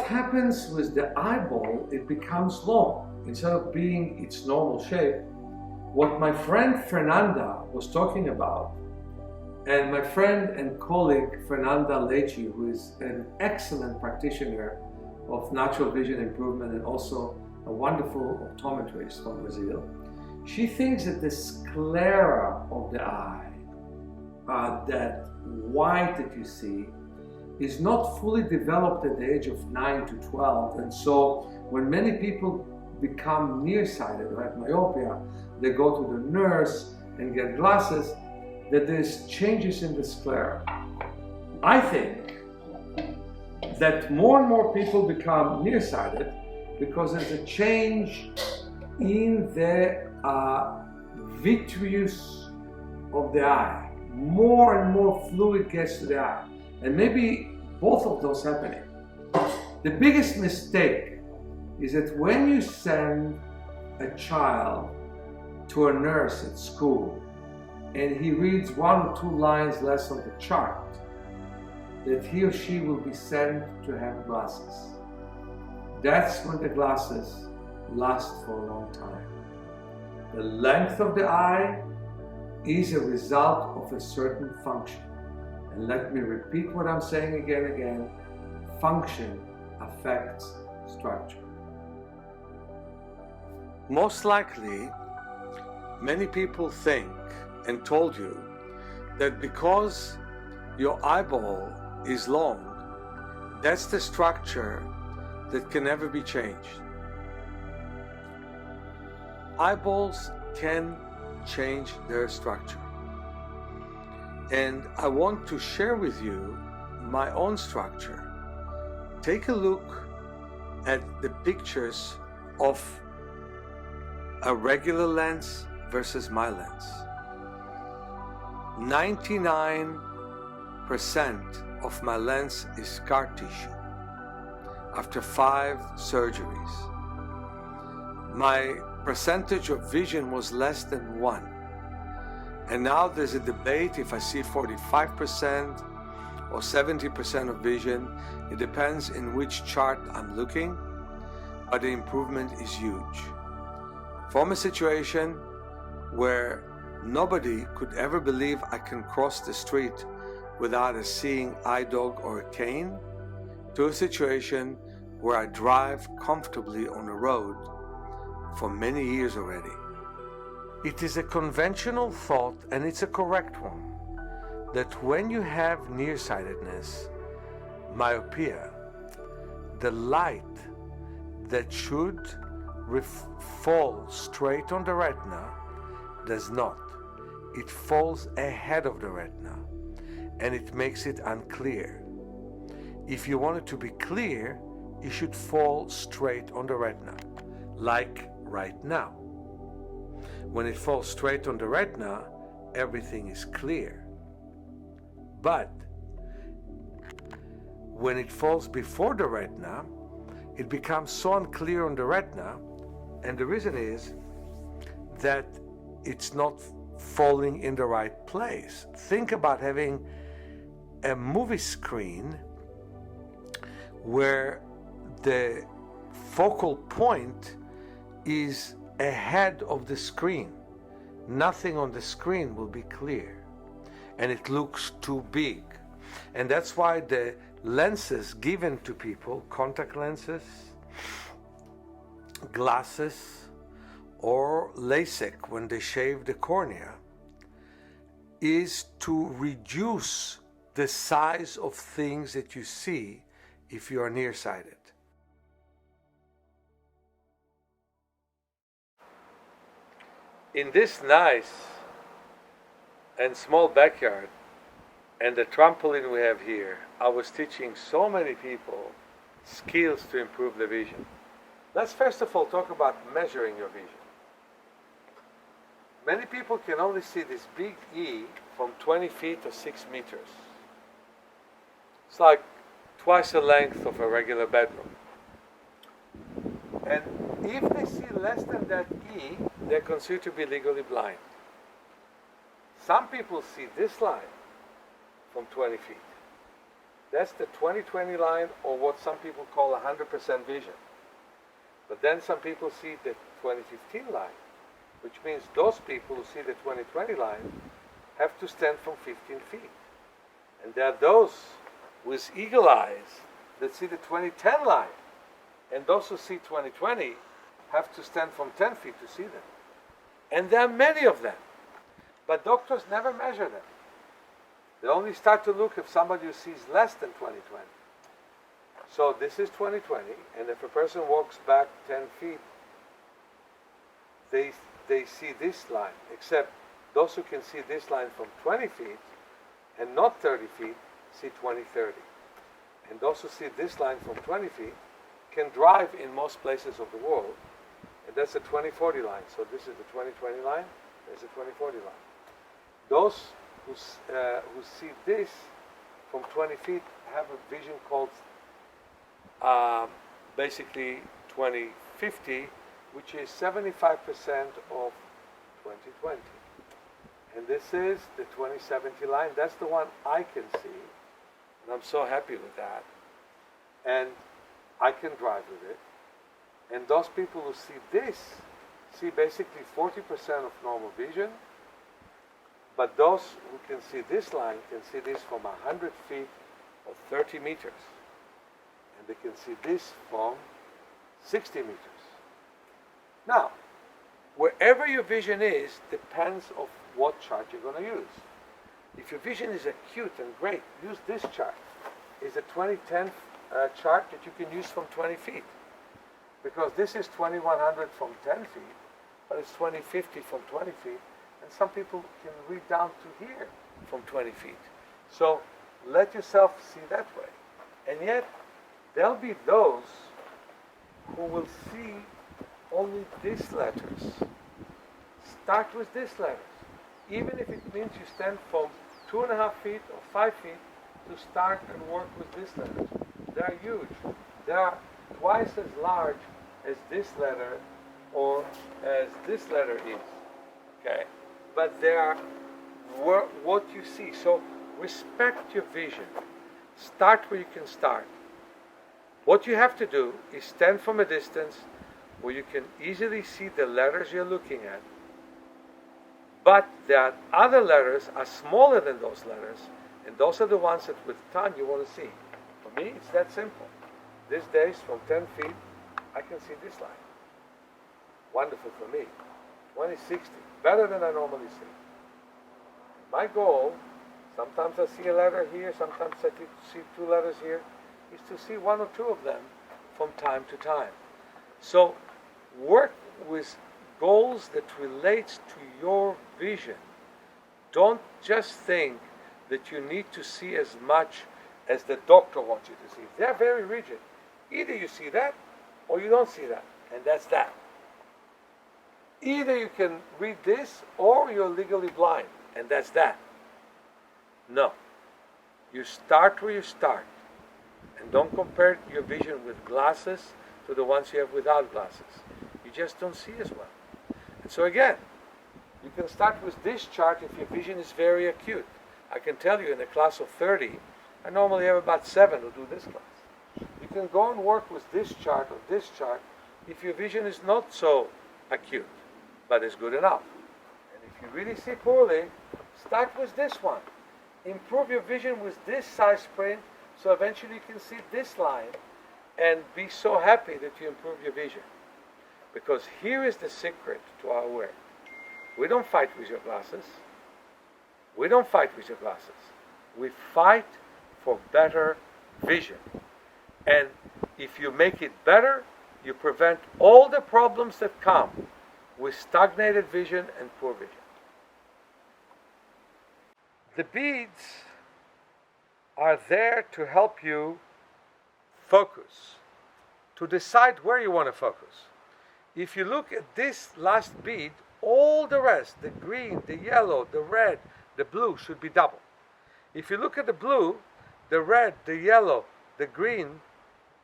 what happens with the eyeball, it becomes long. Instead of being its normal shape, what my friend Fernanda was talking about, and my friend and colleague Fernanda Leite, who is an excellent practitioner of natural vision improvement and also a wonderful optometrist from Brazil, she thinks that the sclera of the eye, that white that you see, is not fully developed at the age of 9 to 12. And so when many people become nearsighted or have myopia, they go to the nurse and get glasses, that there's changes in the sclera. I think that more and more people become nearsighted because there's a change in the vitreous of the eye. More and more fluid gets to the eye. And maybe both of those happening. The biggest mistake is that when you send a child to a nurse at school and he reads 1 or 2 lines less on the chart, that he or she will be sent to have glasses. That's when the glasses last for a long time. The length of the eye is a result of a certain function. And let me repeat what I'm saying again and again. Function affects structure. Most likely, many people think and told you that because your eyeball is long, that's the structure that can never be changed. Eyeballs can change their structure. And I want to share with you my own structure. Take a look at the pictures of a regular lens versus my lens. 99% of my lens is scar tissue after 5 surgeries. My percentage of vision was less than 1. And now there's a debate if I see 45% or 70% of vision. It depends in which chart I'm looking, but the improvement is huge. From a situation where nobody could ever believe I can cross the street without a seeing eye dog or a cane, to a situation where I drive comfortably on the road for many years already. It is a conventional thought, and it's a correct one, that when you have nearsightedness, myopia, the light that should fall straight on the retina does not. It falls ahead of the retina, and it makes it unclear. If you want it to be clear, it should fall straight on the retina, like right now. When it falls straight on the retina, everything is clear. But when it falls before the retina, it becomes so unclear on the retina, and the reason is that it's not falling in the right place. Think about having a movie screen where the focal point is ahead of the screen. Nothing on the screen will be clear, and it looks too big. And that's why the lenses given to people, contact lenses, glasses, or LASIK when they shave the cornea, is to reduce the size of things that you see if you are nearsighted. In this nice and small backyard and the trampoline we have here, I was teaching so many people skills to improve the vision. Let's first of all talk about measuring your vision. Many people can only see this big E from 20 feet or 6 meters. It's like twice the length of a regular bedroom. And if they see less than that E, they're considered to be legally blind. Some people see this line from 20 feet. That's the 20/20 line, or what some people call 100% vision. But then some people see the 20/15 line, which means those people who see the 20/20 line have to stand from 15 feet. And there are those with eagle eyes that see the 20/10 line. And those who see 20/20 have to stand from 10 feet to see them. And there are many of them. But doctors never measure them. They only start to look if somebody sees less than 20/20. So this is 20/20, and if a person walks back 10 feet, they see this line, except those who can see this line from 20 feet and not 30 feet see 20/30. And those who see this line from 20 feet can drive in most places of the world, and that's the 20/40 line. So this is the 20/20 line, there's the 20/40 line. Those who see this from 20 feet have a vision called basically 20/50, which is 75% of 20/20. And this is the 20/70 line. That's the one I can see, and I'm so happy with that. And I can drive with it. And those people who see this see basically 40% of normal vision. But those who can see this line can see this from 100 feet or 30 meters. And they can see this from 60 meters. Now, wherever your vision is depends of what chart you're going to use. If your vision is acute and great, use this chart. It's a 20/10 chart that you can use from 20 feet. Because this is 2100 from 10 feet, but it's 20/50 from 20 feet. And some people can read down to here from 20 feet. So let yourself see that way. And yet, there'll be those who will see only these letters. Start with these letters. Even if it means you stand from 2.5 feet or 5 feet to start and work with these letters. They are huge. They are twice as large as this letter or as this letter is. Okay? But they are what you see. So respect your vision. Start where you can start. What you have to do is stand from a distance where you can easily see the letters you're looking at. But the other letters are smaller than those letters, and those are the ones that with time you want to see. For me, it's that simple. These days, from 10 feet, I can see this line. Wonderful for me. 20/60, better than I normally see. My goal, sometimes I see a letter here, sometimes I see 2 letters here, is to see 1 or 2 of them from time to time. So work with goals that relates to your vision. Don't just think that you need to see as much as the doctor wants you to see. They're very rigid. Either you see that or you don't see that, and that's that. Either you can read this or you're legally blind, and that's that. No. You start where you start. And don't compare your vision with glasses to the ones you have without glasses. You just don't see as well. And so again, you can start with this chart if your vision is very acute. I can tell you in a class of 30, I normally have about 7 who do this class. You can go and work with this chart or this chart if your vision is not so acute, but is good enough. And if you really see poorly, start with this one. Improve your vision with this size print, so eventually you can see this line and be so happy that you improve your vision. Because here is the secret to our work. We don't fight with your glasses. We don't fight with your glasses. We fight for better vision. And if you make it better, you prevent all the problems that come with stagnated vision and poor vision. The beads are there to help you focus, to decide where you want to focus. If you look at this last bead, all the rest, the green, the yellow, the red, the blue, should be double. If you look at the blue, the red, the yellow, the green,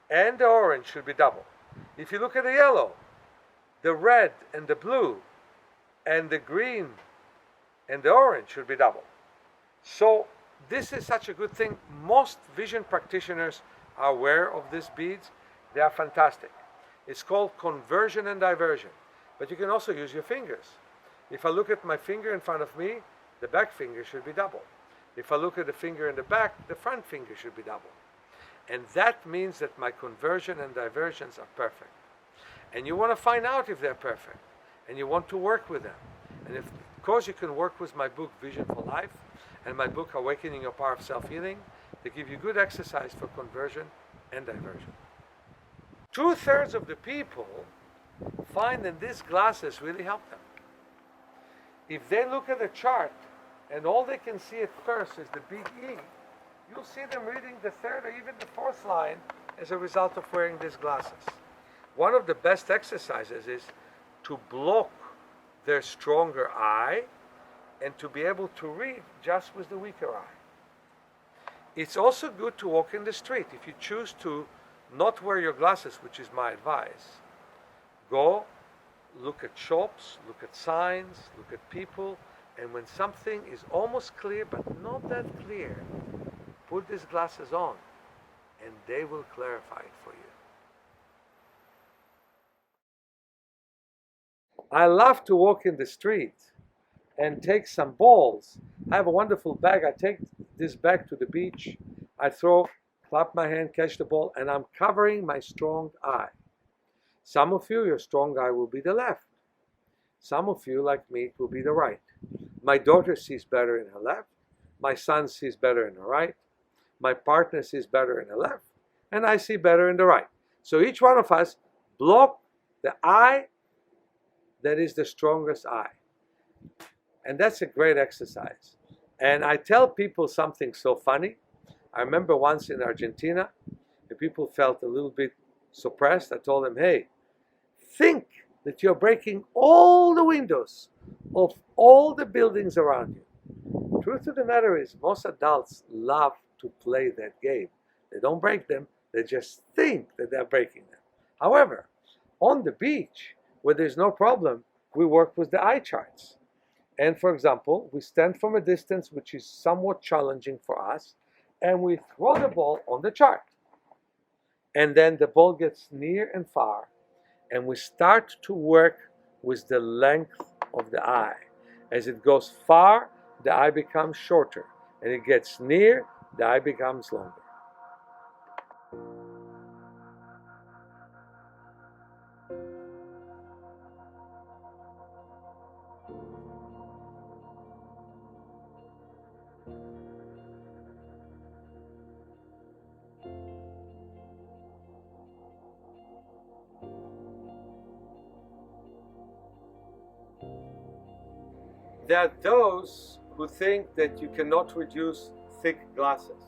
and the orange should be double. If you look at the yellow, the red and the blue, and the green and the orange should be double. So this is such a good thing. Most vision practitioners are aware of these beads. They are fantastic. It's called conversion and diversion. But you can also use your fingers. If I look at my finger in front of me, the back finger should be double. If I look at the finger in the back, the front finger should be double. And that means that my conversion and diversions are perfect. And you want to find out if they're perfect. And you want to work with them. And of course you can work with my book, Vision for Life, and my book, Awakening Your Power of Self-Healing. They give you good exercise for conversion and diversion. 2/3 of the people find that these glasses really help them. If they look at a chart and all they can see at first is the big E, you'll see them reading the third or even the fourth line as a result of wearing these glasses. One of the best exercises is to block their stronger eye and to be able to read just with the weaker eye. It's also good to walk in the street. If you choose to not wear your glasses, which is my advice, go look at shops, look at signs, look at people, and when something is almost clear but not that clear, put these glasses on and they will clarify it for you. I love to walk in the street and take some balls. I have a wonderful bag. I take this bag to the beach. I throw, clap my hand, catch the ball, and I'm covering my strong eye. Some of you, your strong eye will be the left. Some of you, like me, it will be the right. My daughter sees better in her left. My son sees better in the right. My partner sees better in the left. And I see better in the right. So each one of us block the eye that is the strongest eye. And that's a great exercise. And I tell people something so funny. I remember once in Argentina, the people felt a little bit suppressed. I told them, hey, think that you're breaking all the windows of all the buildings around you. Truth of the matter is, most adults love to play that game. They don't break them, they just think that they're breaking them. However, on the beach, where there's no problem, we work with the eye charts. And for example, we stand from a distance which is somewhat challenging for us, and we throw the ball on the chart. And then the ball gets near and far, and we start to work with the length of the eye. As it goes far, the eye becomes shorter, and it gets near, the eye becomes longer. There are those who think that you cannot reduce thick glasses.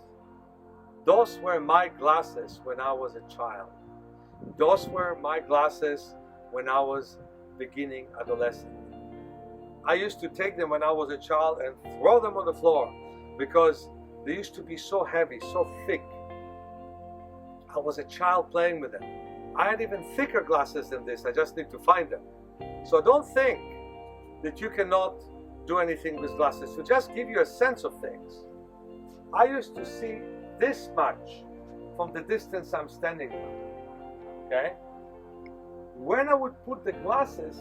Those were my glasses when I was a child. Those were my glasses when I was beginning adolescent. I used to take them when I was a child and throw them on the floor because they used to be so heavy, so thick. I was a child playing with them. I had even thicker glasses than this. I just need to find them. So don't think that you cannot do anything with glasses. To just give you a sense of things, I used to see this much from the distance I'm standing now. Okay? When I would put the glasses,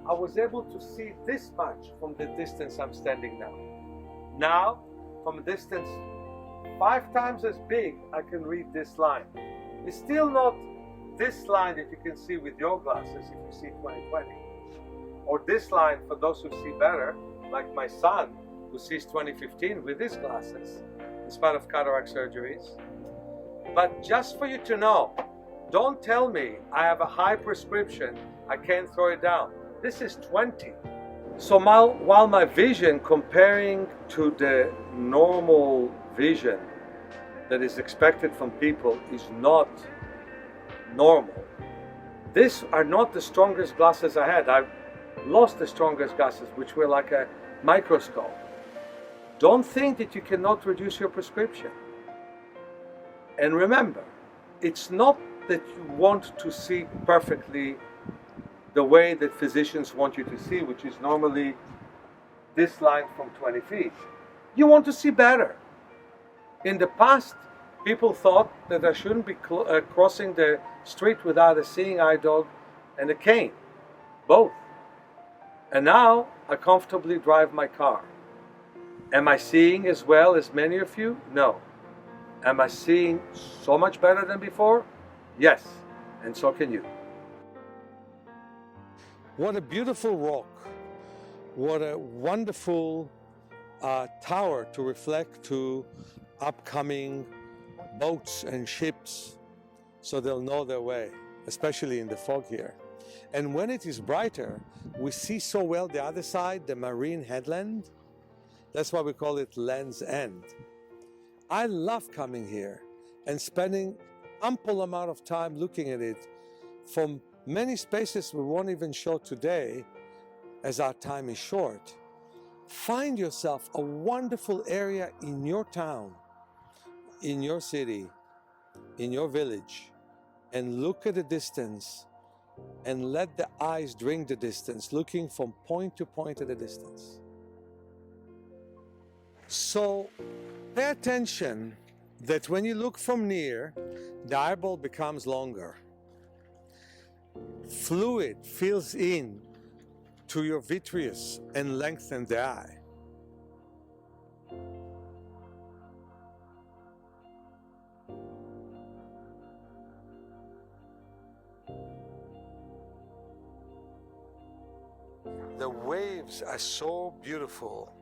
I was able to see this much from the distance I'm standing now. Now, from a distance 5 times as big, I can read this line. It's still not this line that you can see with your glasses if you see 20/20. Or this line for those who see better, like my son who sees 20/15 with his glasses, in spite of cataract surgeries. But just for you to know, don't tell me I have a high prescription, I can't throw it down. This is 20. So while my vision comparing to the normal vision that is expected from people is not normal, these are not the strongest glasses I had. I've lost the strongest glasses, which were like a microscope. Don't think that you cannot reduce your prescription. And remember, it's not that you want to see perfectly the way that physicians want you to see, which is normally this line from 20 feet. You want to see better. In the past, people thought that I shouldn't be crossing the street without a seeing eye dog and a cane, both. And now I comfortably drive my car. Am I seeing as well as many of you? No. Am I seeing so much better than before? Yes, and so can you. What a beautiful rock. What a wonderful tower to reflect to upcoming boats and ships so they'll know their way, especially in the fog here. And when it is brighter, we see so well the other side, the marine headland. That's why we call it Land's End. I love coming here and spending ample amount of time looking at it from many spaces we won't even show today as our time is short. Find yourself a wonderful area in your town, in your city, in your village, and look at the distance and let the eyes drink the distance, looking from point to point at the distance. So pay attention that when you look from near, the eyeball becomes longer. Fluid fills in to your vitreous and lengthens the eye. The waves are so beautiful.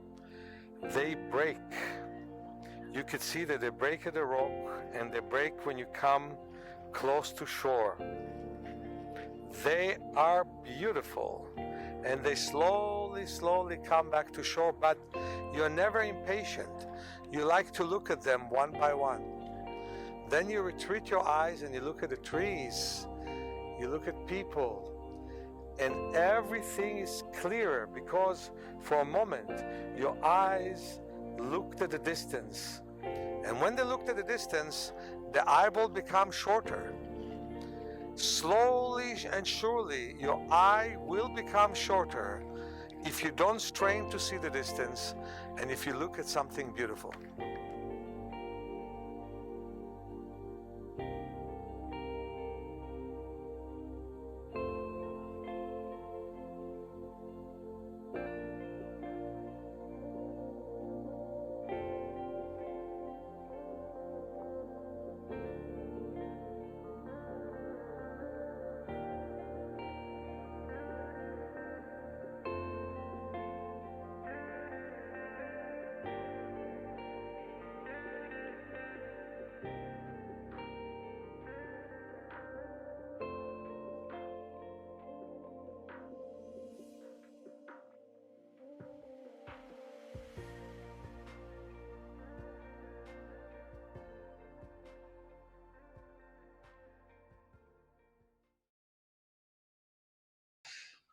They break. You could see that they break at the rock and they break when you come close to shore. They are beautiful and they slowly come back to shore, but you're never impatient. You like to look at them one by one. Then you retreat your eyes and you look at the trees, you look at people, and everything is clearer because for a moment your eyes looked at the distance. And when they looked at the distance, the eyeball becomes shorter. Slowly and surely your eye will become shorter if you don't strain to see the distance and if you look at something beautiful.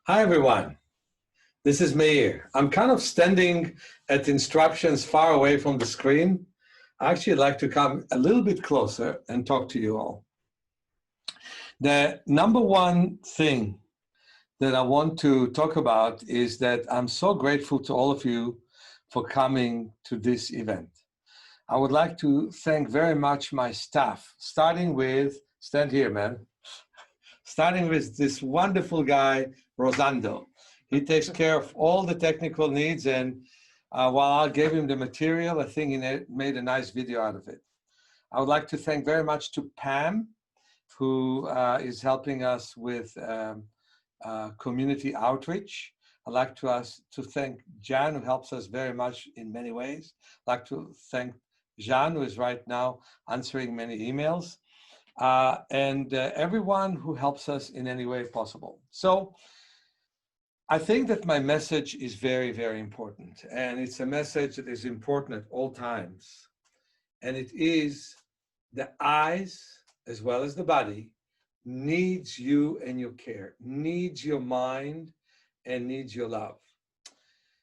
Hi everyone, this is Meir. I'm kind of standing at instructions far away from the screen. I actually like to come a little bit closer and talk to you all. The number one thing that I want to talk about is that I'm so grateful to all of you for coming to this event. I would like to thank very much my staff, starting with, stand here, man, starting with this wonderful guy, Rosando. He takes care of all the technical needs, and while I gave him the material, I think he made a nice video out of it. I would like to thank very much to Pam, who is helping us with community outreach. I'd like to thank Jan, who helps us very much in many ways. I'd like to thank Jean, who is right now answering many emails, and everyone who helps us in any way possible. So I think that my message is very, very important, and it's a message that is important at all times. And it is the eyes, as well as the body, needs you and your care, needs your mind, and needs your love.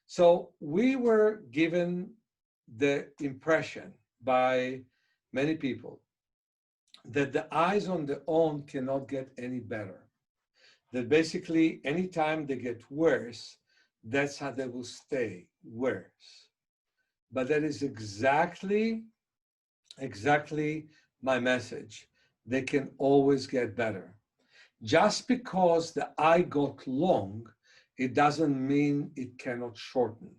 So we were given the impression by many people that the eyes on their own cannot get any better. That basically anytime they get worse, that's how they will stay worse. But that is exactly exactly my message. They can always get better. Just because the eye got long, it doesn't mean it cannot shorten.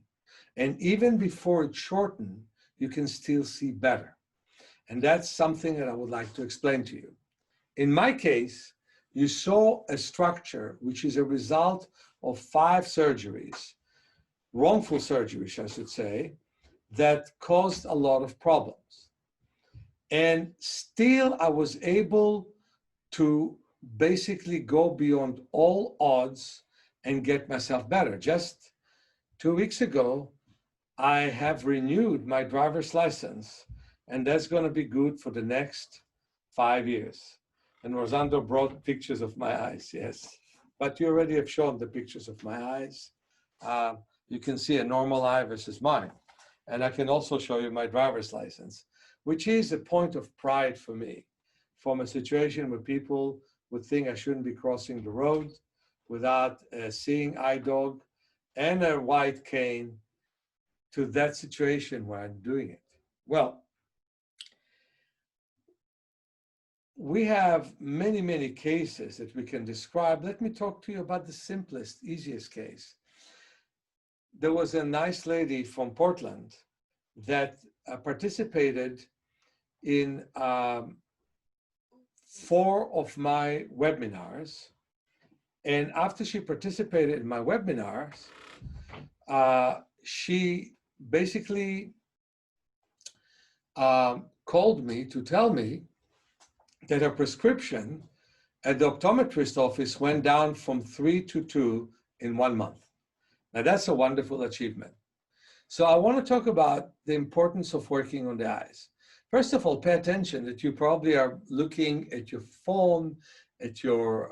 And even before it shortened, you can still see better. And that's something that I would like to explain to you. In my case, you saw a structure which is a result of 5 surgeries, wrongful surgeries, I should say, that caused a lot of problems. And still, I was able to basically go beyond all odds and get myself better. Just 2 weeks ago, I have renewed my driver's license, and that's going to be good for the next 5 years. And Rosando brought pictures of my eyes, yes. But you already have shown the pictures of my eyes. You can see a normal eye versus mine. And I can also show you my driver's license, which is a point of pride for me, from a situation where people would think I shouldn't be crossing the road without a seeing eye dog and a white cane, to that situation where I'm doing it. Well, we have many, many cases that we can describe. Let me talk to you about the simplest, easiest case. There was a nice lady from Portland that participated in 4 of my webinars. And after she participated in my webinars, she basically called me to tell me that her prescription at the optometrist office went down from 3 to 2 in 1 month. Now that's a wonderful achievement. So I want to talk about the importance of working on the eyes. First of all, pay attention that you probably are looking at your phone, at your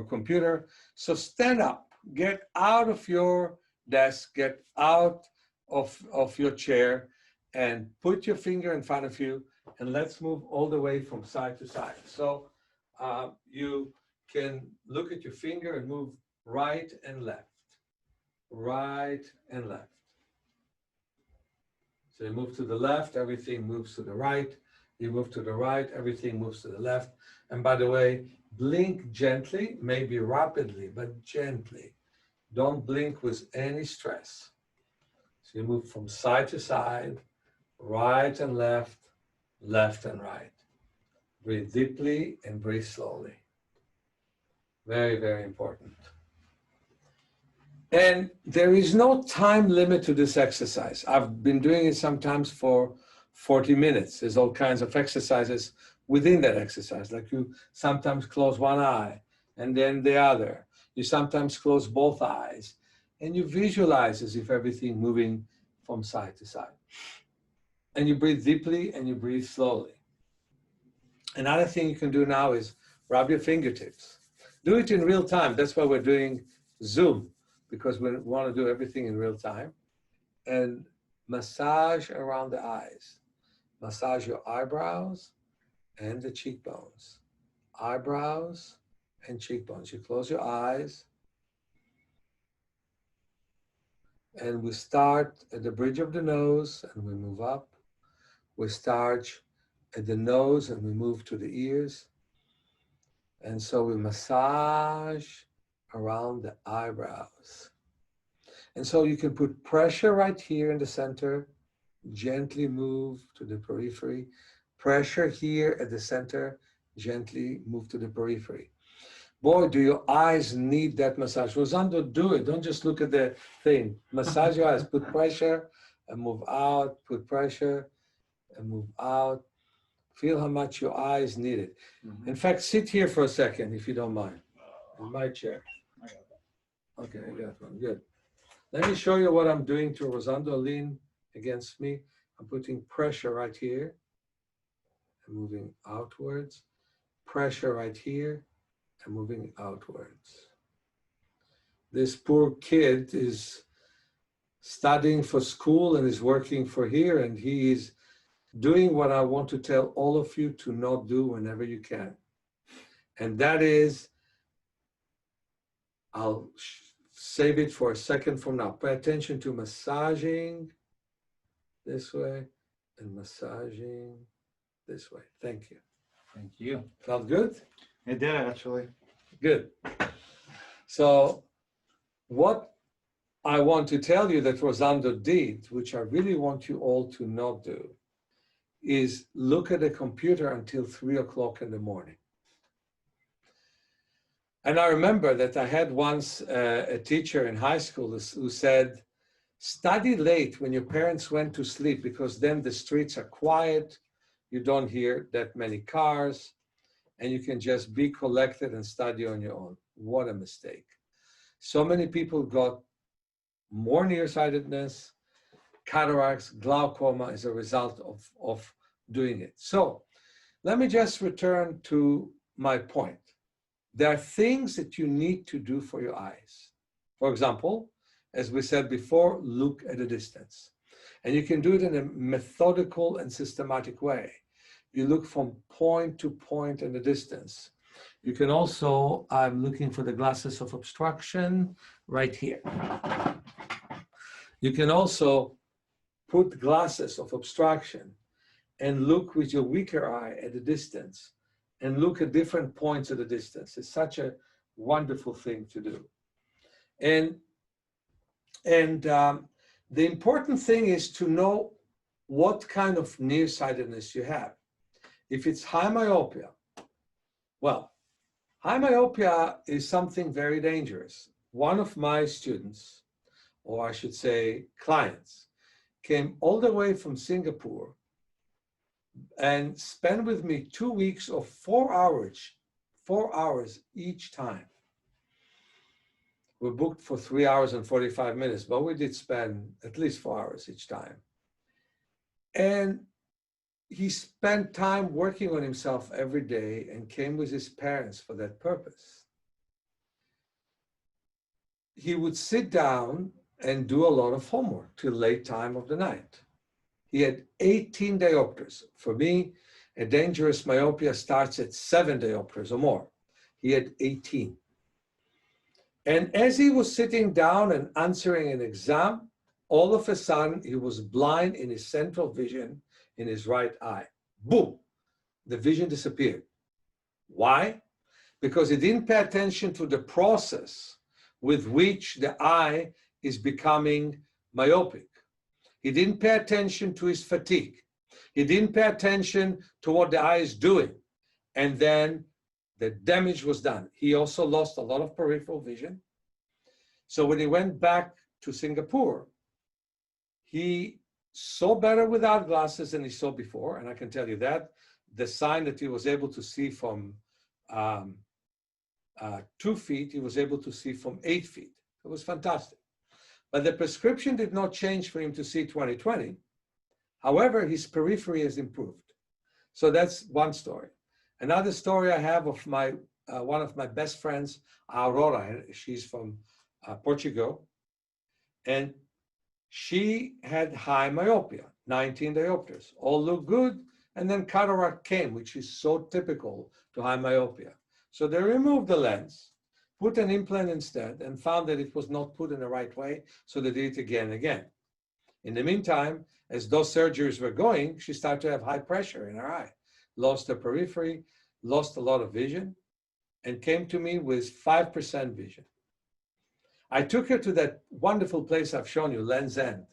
computer. So stand up, get out of your desk, get out of your chair, and put your finger in front of you, and let's move all the way from side to side. So you can look at your finger and move right and left, right and left. So you move to the left, everything moves to the right. You move to the right, everything moves to the left. And by the way, blink gently, maybe rapidly, but gently. Don't blink with any stress. So you move from side to side, right and left, left and right. Breathe deeply and breathe slowly. Very, very important. And there is no time limit to this exercise. I've been doing it sometimes for 40 minutes. There's all kinds of exercises within that exercise, like you sometimes close one eye and then the other. You sometimes close both eyes, and you visualize as if everything moving from side to side. And you breathe deeply and you breathe slowly. Another thing you can do now is rub your fingertips. Do it in real time. That's why we're doing Zoom, because we want to do everything in real time. And massage around the eyes. Massage your eyebrows and the cheekbones. Eyebrows and cheekbones. You close your eyes. And we start at the bridge of the nose and we move up. We start at the nose and we move to the ears. And so we massage around the eyebrows. And so you can put pressure right here in the center, gently move to the periphery. Pressure here at the center, gently move to the periphery. Boy, do your eyes need that massage. Rosando, do it. Don't just look at the thing. Massage your eyes. Put pressure and move out. Put pressure and move out. Feel how much your eyes need it. Mm-hmm. In fact, sit here for a second, if you don't mind, in my chair. Okay, I got one. Good. Let me show you what I'm doing to Rosando. Lean against me. I'm putting pressure right here and moving outwards. Pressure right here and moving outwards. This poor kid is studying for school and is working for here, and he is doing what I want to tell all of you to not do whenever you can. And that is, I'll save it for a second from now. Pay attention to massaging this way and massaging this way. Thank you. Thank you. Felt good? It did, actually. Good. So what I want to tell you that Rosando did, which I really want you all to not do, is look at the computer until 3 o'clock in the morning. And I remember that I had once a teacher in high school who said, study late when your parents went to sleep, because then the streets are quiet, you don't hear that many cars, and you can just be collected and study on your own. What a mistake. So many people got more nearsightedness, cataracts, glaucoma as a result of doing it. So let me just return to my point. There are things that you need to do for your eyes. For example, as we said before, look at a distance. And you can do it in a methodical and systematic way. You look from point to point in the distance. You can also, I'm looking for the glasses of obstruction right here. You can also put glasses of obstruction and look with your weaker eye at a distance and look at different points at a distance. It's such a wonderful thing to do. And the important thing is to know what kind of nearsightedness you have. If it's high myopia, well, high myopia is something very dangerous. One of my students, or I should say clients, came all the way from Singapore and spent with me 2 weeks of 4 hours each time. We booked for 3 hours and 45 minutes, but we did spend at least 4 hours each time. And he spent time working on himself every day and came with his parents for that purpose. He would sit down and do a lot of homework till late time of the night. He had 18 diopters. For me, a dangerous myopia starts at 7 diopters or more. He had 18. And as he was sitting down and answering an exam, all of a sudden, he was blind in his central vision in his right eye. Boom, the vision disappeared. Why? Because he didn't pay attention to the process with which the eye is becoming myopic. He didn't pay attention to his fatigue. He didn't pay attention to what the eye is doing. And then the damage was done. He also lost a lot of peripheral vision. So when he went back to Singapore, he saw better without glasses than he saw before. And I can tell you that. The sign that he was able to see from 2 feet, he was able to see from 8 feet. It was fantastic. But the prescription did not change for him to see 20/20. However, his periphery has improved. So that's one story. Another story I have of my one of my best friends, Aurora. She's from Portugal. And she had high myopia, 19 diopters. All looked good. And then cataract came, which is so typical to high myopia. So they removed the lens, put an implant instead, and found that it was not put in the right way, so they did it again and again. In the meantime, as those surgeries were going, she started to have high pressure in her eye, lost her periphery, lost a lot of vision, and came to me with 5% vision. I took her to that wonderful place I've shown you, Land's End,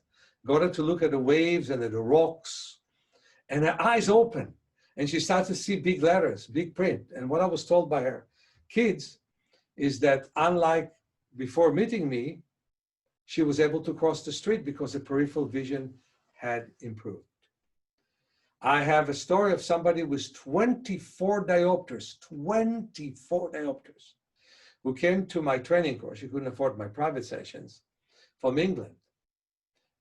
got her to look at the waves and at the rocks, and her eyes opened, and she started to see big letters, big print. And what I was told by her kids is that unlike before meeting me, she was able to cross the street because the peripheral vision had improved. I have a story of somebody with 24 diopters, who came to my training course. She couldn't afford my private sessions, from England.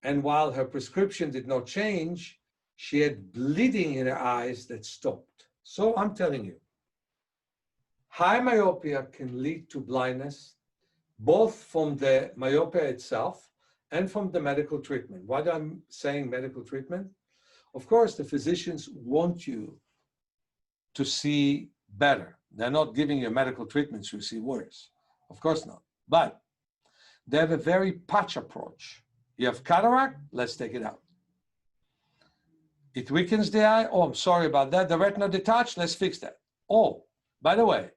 And while her prescription did not change, she had bleeding in her eyes that stopped. So I'm telling you, high myopia can lead to blindness, both from the myopia itself and from the medical treatment. Why I'm saying medical treatment? Of course, the physicians want you to see better. They're not giving you medical treatment so you see worse. Of course not. But they have a very patch approach. You have cataract, let's take it out. It weakens the eye. Oh, I'm sorry about that. The retina detached. Let's fix that. Oh, by the way,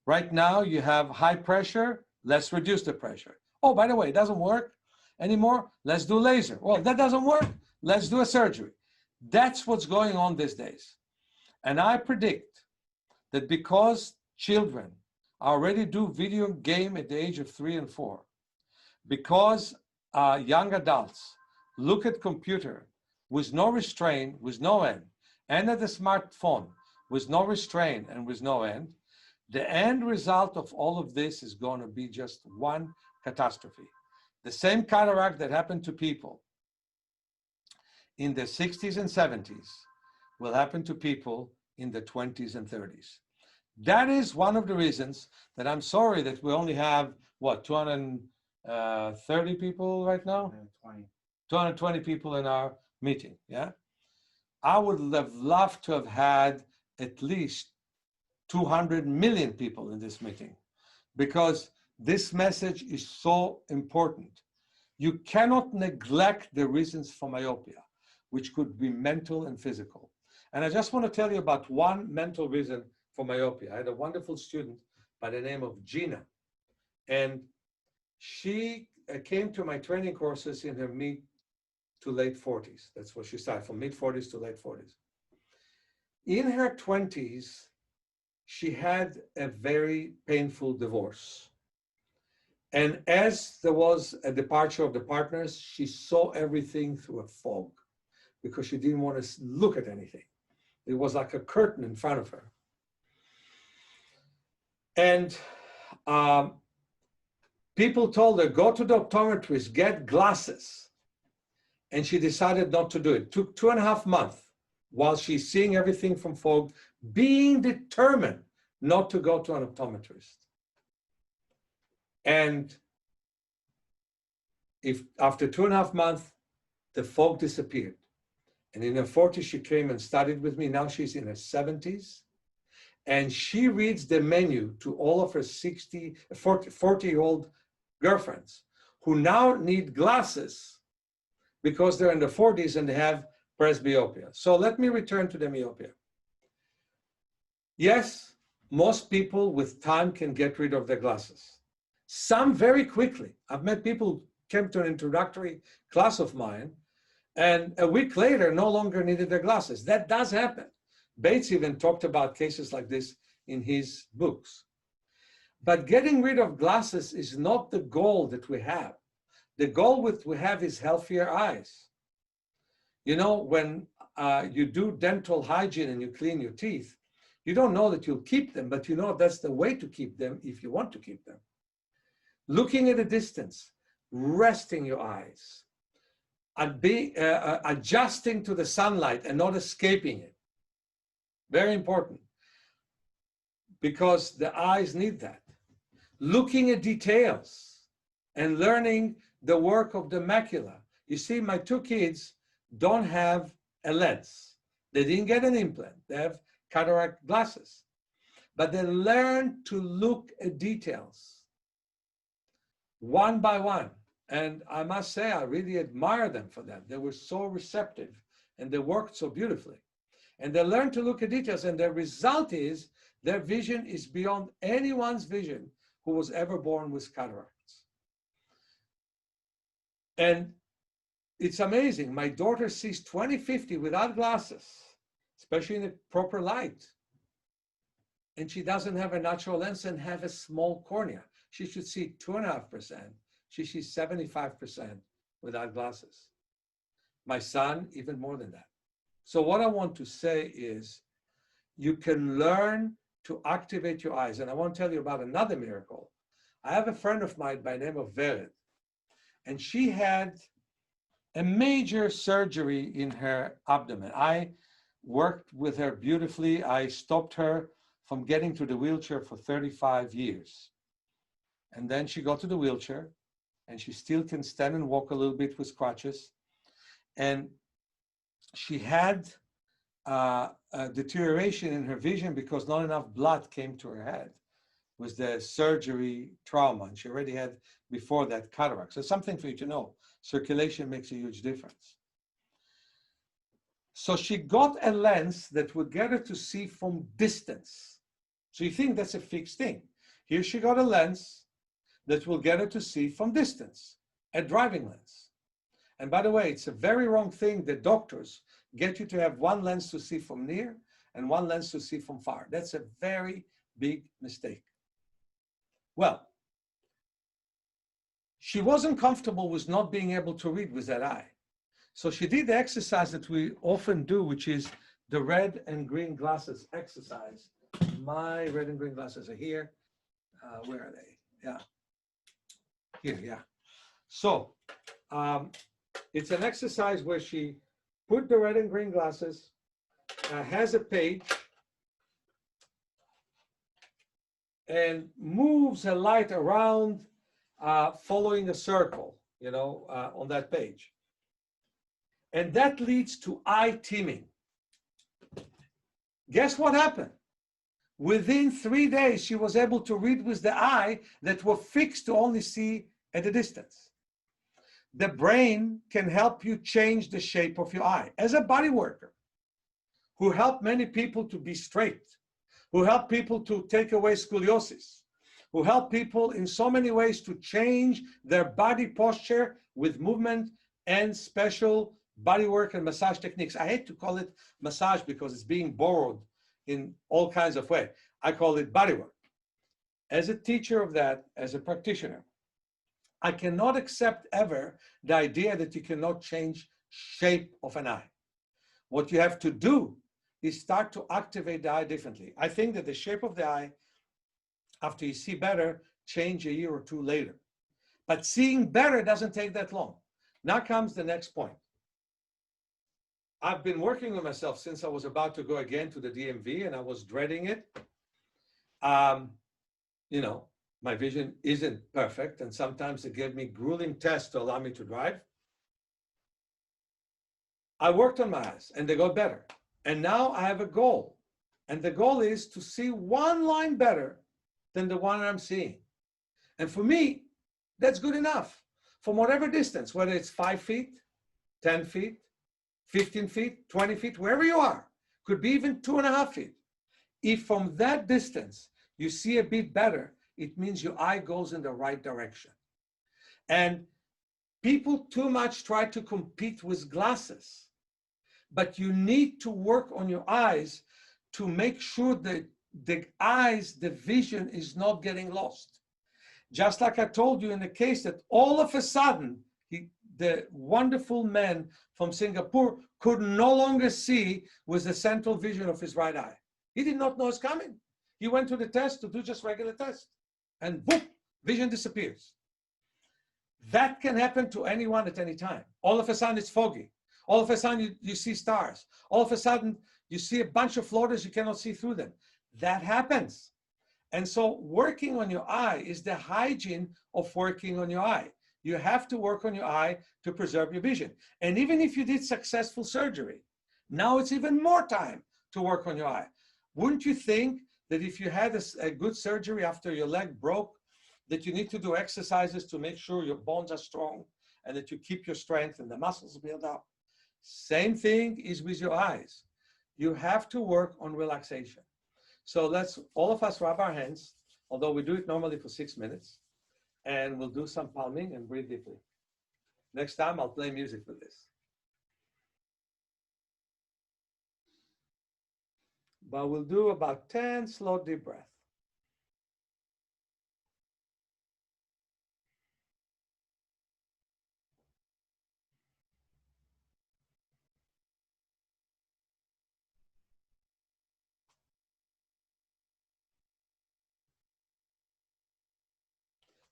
right now you have high pressure. Let's reduce the pressure. Oh, by the way, it doesn't work anymore. Let's do laser. Well, that doesn't work. Let's do a surgery. That's what's going on these days. And I predict that because children already do video game at the age of 3 and 4, because young adults look at computer with no restraint, with no end, and at the smartphone with no restraint and with no end, the end result of all of this is going to be just one catastrophe. The same cataract that happened to people in the 60s and 70s will happen to people in the 20s and 30s. That is one of the reasons that I'm sorry that we only have, what, 230 people right now? 220 people in our meeting, yeah? I would have loved to have had at least 200 million people in this meeting, because this message is so important. You cannot neglect the reasons for myopia, which could be mental and physical. And I just want to tell you about one mental reason for myopia. I had a wonderful student by the name of Gina, and she came to my training courses in her mid to late 40s. That's what she started, from mid 40s to late 40s. In her 20s, she had a very painful divorce. And as there was a departure of the partners, she saw everything through a fog because she didn't want to look at anything. It was like a curtain in front of her. And people told her, go to the optometrist, get glasses. And she decided not to do it. It took 2.5 months while she's seeing everything from fog, being determined not to go to an optometrist. And if after 2.5 months, the fog disappeared. And in her 40s, she came and studied with me. Now she's in her 70s. And she reads the menu to all of her 40-year-old girlfriends who now need glasses because they're in the 40s and they have presbyopia. So let me return to the myopia. Yes, most people with time can get rid of their glasses. Some very quickly. I've met people who came to an introductory class of mine and a week later no longer needed their glasses. That does happen. Bates even talked about cases like this in his books. But getting rid of glasses is not the goal that we have. The goal we have is healthier eyes. You know, when you do dental hygiene and you clean your teeth, you don't know that you'll keep them, but you know that's the way to keep them if you want to keep them. Looking at a distance, resting your eyes, and adjusting to the sunlight and not escaping it. Very important, because the eyes need that. Looking at details and learning the work of the macula. You see, my 2 kids don't have a lens. They didn't get an implant. They have cataract glasses. But they learn to look at details one by one. And I must say, I really admire them for that. They were so receptive and they worked so beautifully. And they learn to look at details, and the result is their vision is beyond anyone's vision who was ever born with cataracts. And it's amazing. My daughter sees 20/50 without glasses, especially in the proper light. And she doesn't have a natural lens and have a small cornea. She should see 2.5%. She sees 75% without glasses. My son, even more than that. So what I want to say is you can learn to activate your eyes. And I want to tell you about another miracle. I have a friend of mine by the name of Vered, and she had a major surgery in her abdomen. I worked with her beautifully. I stopped her from getting to the wheelchair for 35 years. And then she got to the wheelchair, and she still can stand and walk a little bit with crutches. And she had a deterioration in her vision because not enough blood came to her head. It was the surgery trauma, and she already had before that cataract. So something for you to know. Circulation makes a huge difference. So she got a lens that would get her to see from distance. So you think that's a fixed thing. Here she got a lens that will get her to see from distance, a driving lens. And by the way, it's a very wrong thing that doctors get you to have one lens to see from near and one lens to see from far. That's a very big mistake. Well, she wasn't comfortable with not being able to read with that eye. So she did the exercise that we often do, which is the red and green glasses exercise. My red and green glasses are here. Where are they? Yeah. Here, yeah. So it's an exercise where she put the red and green glasses, has a page, and moves a light around following a circle, on that page. And that leads to eye teaming. Guess what happened? Within 3 days, she was able to read with the eye that were fixed to only see at a distance. The brain can help you change the shape of your eye. As a body worker who helped many people to be straight, who helped people to take away scoliosis, who helped people in so many ways to change their body posture with movement and special body work and massage techniques. I hate to call it massage because it's being borrowed in all kinds of ways. I call it body work. As a teacher of that, as a practitioner, I cannot accept ever the idea that you cannot change shape of an eye. What you have to do is start to activate the eye differently. I think that the shape of the eye, after you see better, change a year or two later. But seeing better doesn't take that long. Now comes the next point. I've been working with myself since I was about to go again to the DMV, and I was dreading it. My vision isn't perfect, and sometimes they give me grueling tests to allow me to drive. I worked on my eyes, and they got better. And now I have a goal, and the goal is to see one line better than the one I'm seeing. And for me, that's good enough. From whatever distance, whether it's 5 feet, 10 feet, 15 feet, 20 feet, wherever you are, could be even 2.5 feet. If from that distance you see a bit better, it means your eye goes in the right direction. And people too much try to compete with glasses, but you need to work on your eyes to make sure that the vision is not getting lost. Just like I told you in the case that all of a sudden, the wonderful man from Singapore could no longer see with the central vision of his right eye. He did not know it's coming. He went to the test to do just regular test, and boom, vision disappears. That can happen to anyone at any time. All of a sudden it's foggy. All of a sudden you see stars. All of a sudden you see a bunch of floaters, you cannot see through them. That happens. And so working on your eye is the hygiene of working on your eye. You have to work on your eye to preserve your vision. And even if you did successful surgery, now it's even more time to work on your eye. Wouldn't you think that if you had a good surgery after your leg broke, that you need to do exercises to make sure your bones are strong and that you keep your strength and the muscles build up? Same thing is with your eyes. You have to work on relaxation. So let's all of us rub our hands, although we do it normally for 6 minutes, and we'll do some palming and breathe deeply. Next time I'll play music with this. But we'll do about 10 slow deep breaths.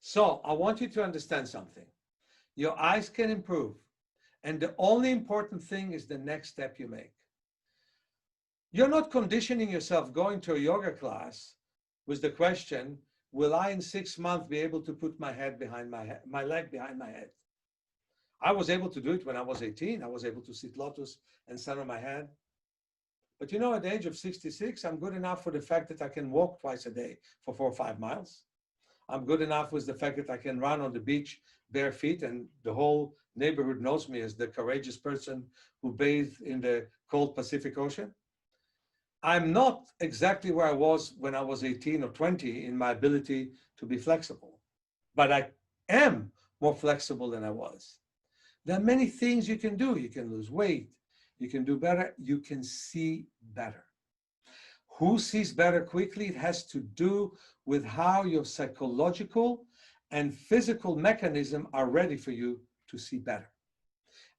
So I want you to understand something. Your eyes can improve, and the only important thing is the next step you make. You're not conditioning yourself going to a yoga class with the question, will I in 6 months be able to put my head behind my leg behind my head? I was able to do it when I was 18. I was able to sit lotus and stand on my head. But at the age of 66, I'm good enough for the fact that I can walk twice a day for 4 or 5 miles. I'm good enough with the fact that I can run on the beach bare feet, and the whole neighborhood knows me as the courageous person who bathed in the cold Pacific Ocean. I'm not exactly where I was when I was 18 or 20 in my ability to be flexible, but I am more flexible than I was. There are many things you can do. You can lose weight, you can do better, you can see better. Who sees better quickly? It has to do with how your psychological and physical mechanism are ready for you to see better.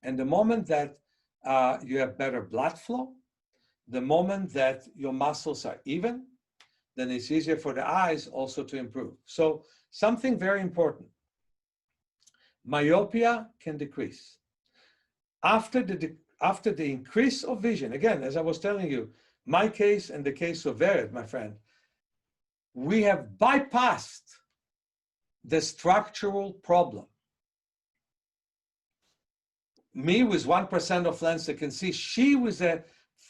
And the moment that you have better blood flow, the moment that your muscles are even, then it's easier for the eyes also to improve. So something very important, myopia can decrease. After the increase of vision, again, as I was telling you, my case and the case of Meir, my friend, we have bypassed the structural problem. Me with 1% of lens that can see, she with a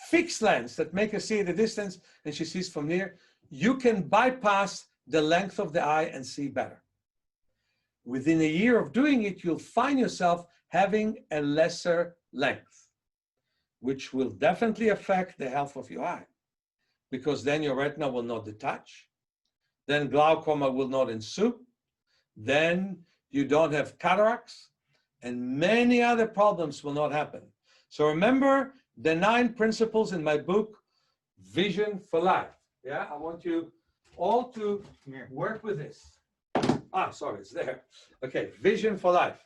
fixed lens that make her see at a distance and she sees from near. You can bypass the length of the eye and see better. Within a year of doing it, you'll find yourself having a lesser length, which will definitely affect the health of your eye, because then your retina will not detach, then glaucoma will not ensue, then you don't have cataracts, and many other problems will not happen. So remember the 9 principles in my book, Vision for Life. Yeah, I want you all to work with this. Ah, sorry, it's there. Okay, Vision for Life.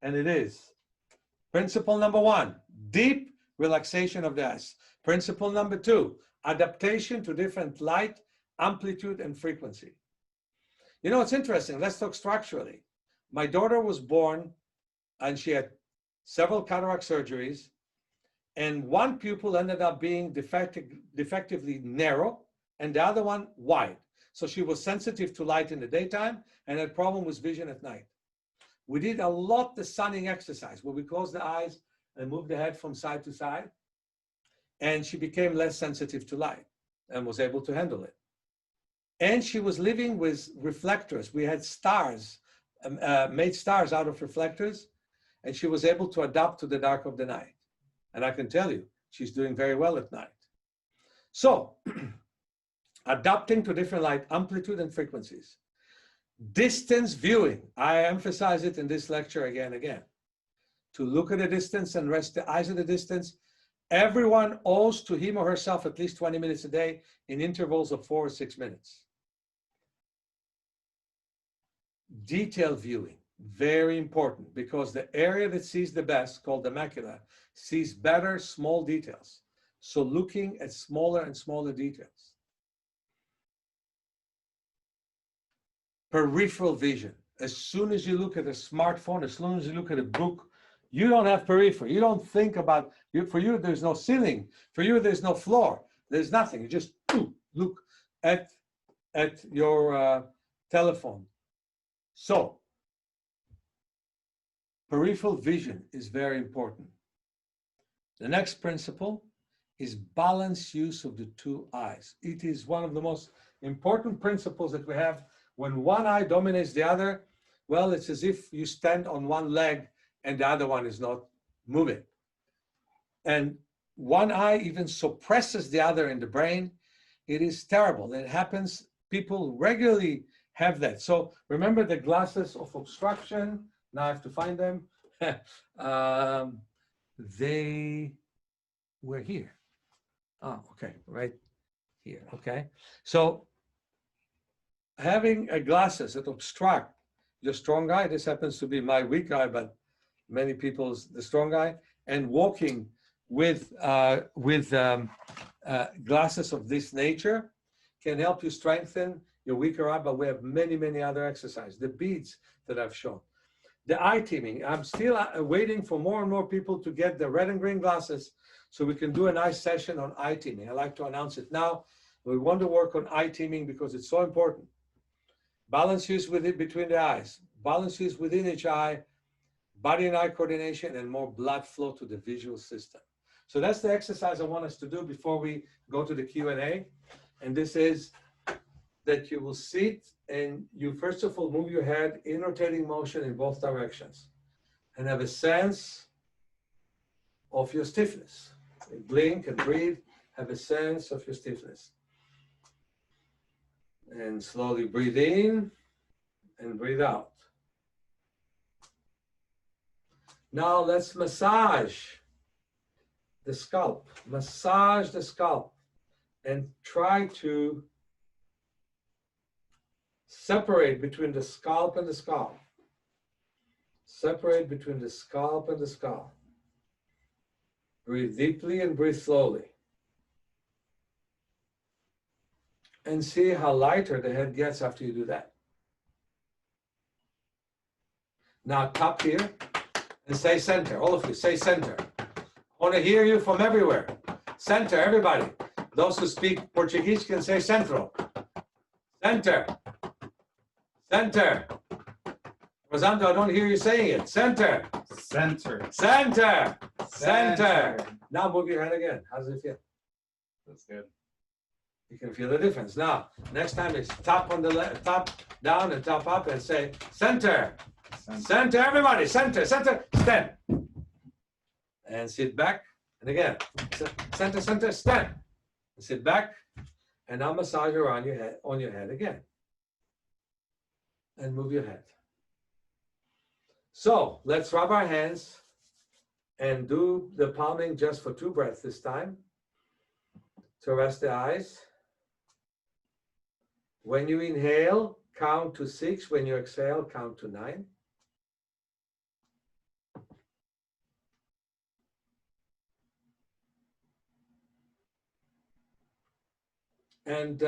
And it is principle number 1, deep relaxation of the eyes. Principle number 2, adaptation to different light, amplitude, and frequency. You know, it's interesting. Let's talk structurally. My daughter was born and she had several cataract surgeries, and one pupil ended up being defectively narrow and the other one wide. So she was sensitive to light in the daytime and had problem with vision at night. We did a lot the sunning exercise where we closed the eyes and moved the head from side to side, and she became less sensitive to light and was able to handle it. And she was living with reflectors. We had stars, made stars out of reflectors, and she was able to adapt to the dark of the night. And I can tell you, she's doing very well at night. So, adapting to different light amplitude and frequencies. Distance viewing, I emphasize it in this lecture again and again. To look at a distance and rest the eyes at a distance. Everyone owes to him or herself at least 20 minutes a day in intervals of 4 or 6 minutes. Detail viewing, very important, because the area that sees the best, called the macula, sees better small details. So looking at smaller and smaller details. Peripheral vision. As soon as you look at a smartphone, as soon as you look at a book, you don't have peripheral. You don't think about, for you, there's no ceiling. For you, there's no floor. There's nothing. You just look at your telephone. So, peripheral vision is very important. The next principle is balanced use of the 2 eyes. It is one of the most important principles that we have. When one eye dominates the other, well, it's as if you stand on one leg and the other one is not moving. And one eye even suppresses the other in the brain. It is terrible. It happens. People regularly have that. So remember the glasses of obstruction. Now I have to find them. They were here. Oh, okay, right here. Okay. So having glasses that obstruct your strong eye, this happens to be my weak eye, but many people's the strong eye, and walking with glasses of this nature can help you strengthen your weaker eye, but we have many, many other exercises. The beads that I've shown. The eye teaming. I'm still waiting for more and more people to get the red and green glasses so we can do a nice session on eye teaming. I like to announce it now. We want to work on eye teaming because it's so important. Balance use between the eyes. Balance use within each eye. Body and eye coordination, and more blood flow to the visual system. So that's the exercise I want us to do before we go to the Q&A. And this is that you will sit and you first of all move your head in rotating motion in both directions and have a sense of your stiffness. You blink and breathe, have a sense of your stiffness. And slowly breathe in and breathe out. Now let's massage the scalp. Massage the scalp and try to separate between the scalp and the scalp. Separate between the scalp and the scalp. Breathe deeply and breathe slowly. And see how lighter the head gets after you do that. Now tap here and say center. All of you, say center. I want to hear you from everywhere. Center, everybody. Those who speak Portuguese can say centro. Center. Center. Rosando, I don't hear you saying it. Center. Center. Center. Center. Now move your head again. How does it feel? That's good. You can feel the difference. Now, next time it's top on the left, top down and top up and say center. Center, everybody. Center, center, stand. And sit back. And again, center, center, stand. And sit back. And now massage around your head, on your head again. And move your head. So let's rub our hands and do the palming just for 2 breaths this time. To rest the eyes. When you inhale, count to 6. When you exhale, count to 9. And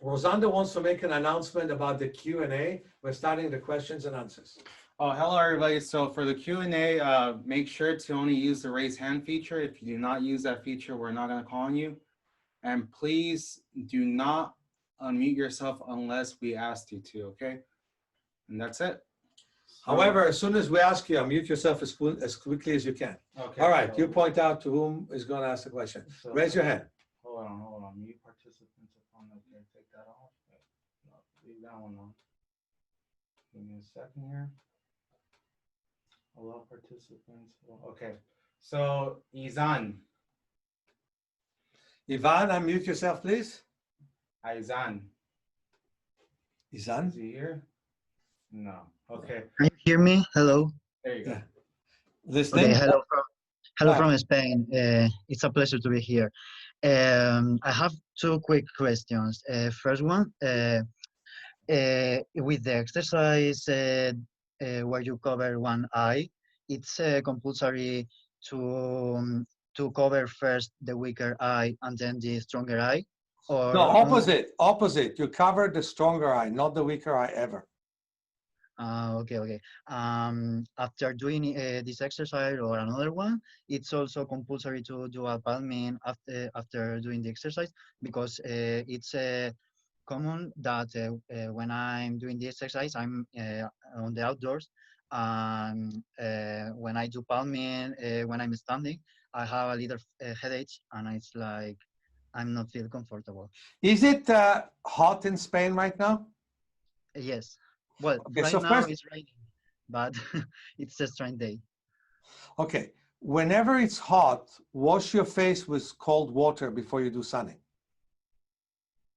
Rosanda wants to make an announcement about the Q&A. We're starting the questions and answers. Oh, hello everybody. So for the Q&A, make sure to only use the raise hand feature. If you do not use that feature, we're not going to call on you. And please do not unmute yourself unless we asked you to, okay? And that's it. However, as soon as we ask you, unmute yourself as quickly as you can. Okay. All right, you point out to whom is going to ask the question. So, Raise your hand. Hold on. Mute participants upon okay, take that off. No, leave that one on. Give me a second here. Allow participants. Okay. So Izan. Ivan, unmute yourself, please. Izan. Izan? Is he here? No. Okay. Can you hear me? Hello. There you go. Yeah. Listening? Okay, hello from Spain. It's a pleasure to be here. I have 2 quick questions. First one, with the exercise where you cover one eye, it's compulsory to cover first the weaker eye and then the stronger eye? Or No, opposite. You cover the stronger eye, not the weaker eye ever. Okay. After doing this exercise or another one, it's also compulsory to do a palming after doing the exercise, because it's common that when I'm doing the exercise, I'm on the outdoors, and when I do palming, when I'm standing, I have a little headache, and it's like I'm not feel comfortable. Is it hot in Spain right now? Yes. Well, Okay, right so now first, it's raining, but it's a strange day. okay, whenever it's hot, wash your face with cold water before you do sunning.